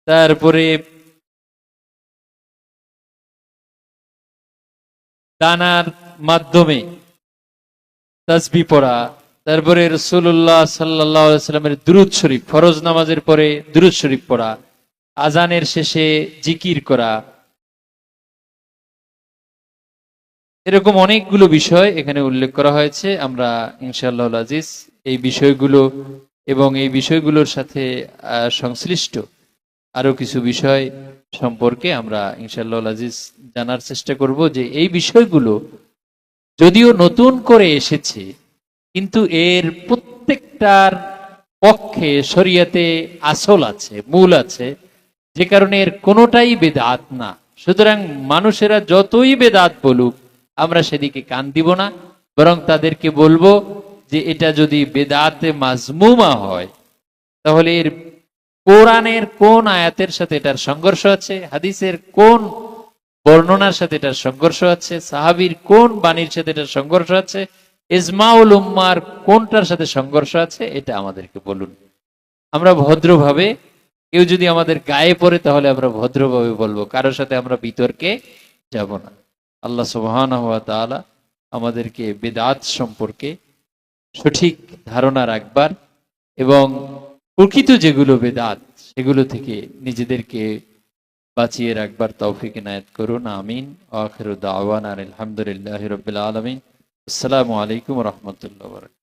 তারপরে দানার মাধ্যমে তাসবিহ পড়া, তারপরে রাসূলুল্লাহ সাল্লাল্লাহু আলাইহি ওয়াসাল্লামের দুরূদ শরীফ, ফরজ নামাজের পরে দুরূদ শরীফ পড়া, আজানের শেষে জিকির করা, এরকম অনেকগুলো বিষয় এখানে উল্লেখ করা হয়েছে। আমরা ইনশাআল্লাহ আজিজ এই বিষয়গুলো এবং এই বিষয়গুলোর সাথে সংশ্লিষ্ট আরো কিছু বিষয় সম্পর্কে আমরা ইনশাআল্লাহ আজিজ জানার চেষ্টা করব, যে এই বিষয়গুলো যদিও নতুন করে এসেছে, কিন্তু এর প্রত্যেকটার পক্ষে শরীয়তে আসল আছে, মূল আছে, যে কারণে এর কোনোটাই বেদাত না। সুতরাং মানুষেরা যতই বেদাত বলুক, আমরা সেদিকে কান দিব না, বরং তাদেরকে বলবো যে এটা যদি বেদাতে মাজমুমা হয়, তাহলে এর কোরআনের কোন আয়াতের সাথে এটার সংঘর্ষ আছে, হাদিসের কোন বর্ণনার সাথে এটার সংঘর্ষ আছে, সাহাবীর কোন বাণীর সাথে এটার সংঘর্ষ আছে, ইজমাউল উম্মার কোনটার সাথে সংঘর্ষ আছে, এটা আমাদেরকে বলুন। আমরা ভদ্রভাবে, কেউ যদি আমাদের গায়ে পড়ে তাহলে আমরা ভদ্রভাবে বলবো, কারোর সাথে আমরা বিতর্কে যাব না। আল্লাহ সুবহানাহু ওয়া তাআলা আমাদেরকে বেদাত সম্পর্কে সঠিক ধারণা রাখবার এবং প্রকৃত যেগুলো বেদাত সেগুলো থেকে নিজেদেরকে বাঁচিয়ে রাখবার তৌফিক ইনায়েত করুন। আমিন। আখিরু দাওয়ানা আলহামদুলিল্লাহি রাব্বিল আলামিন। আসসালামু আলাইকুম ওয়া রাহমাতুল্লাহি ওয়া বারাকাতুহু।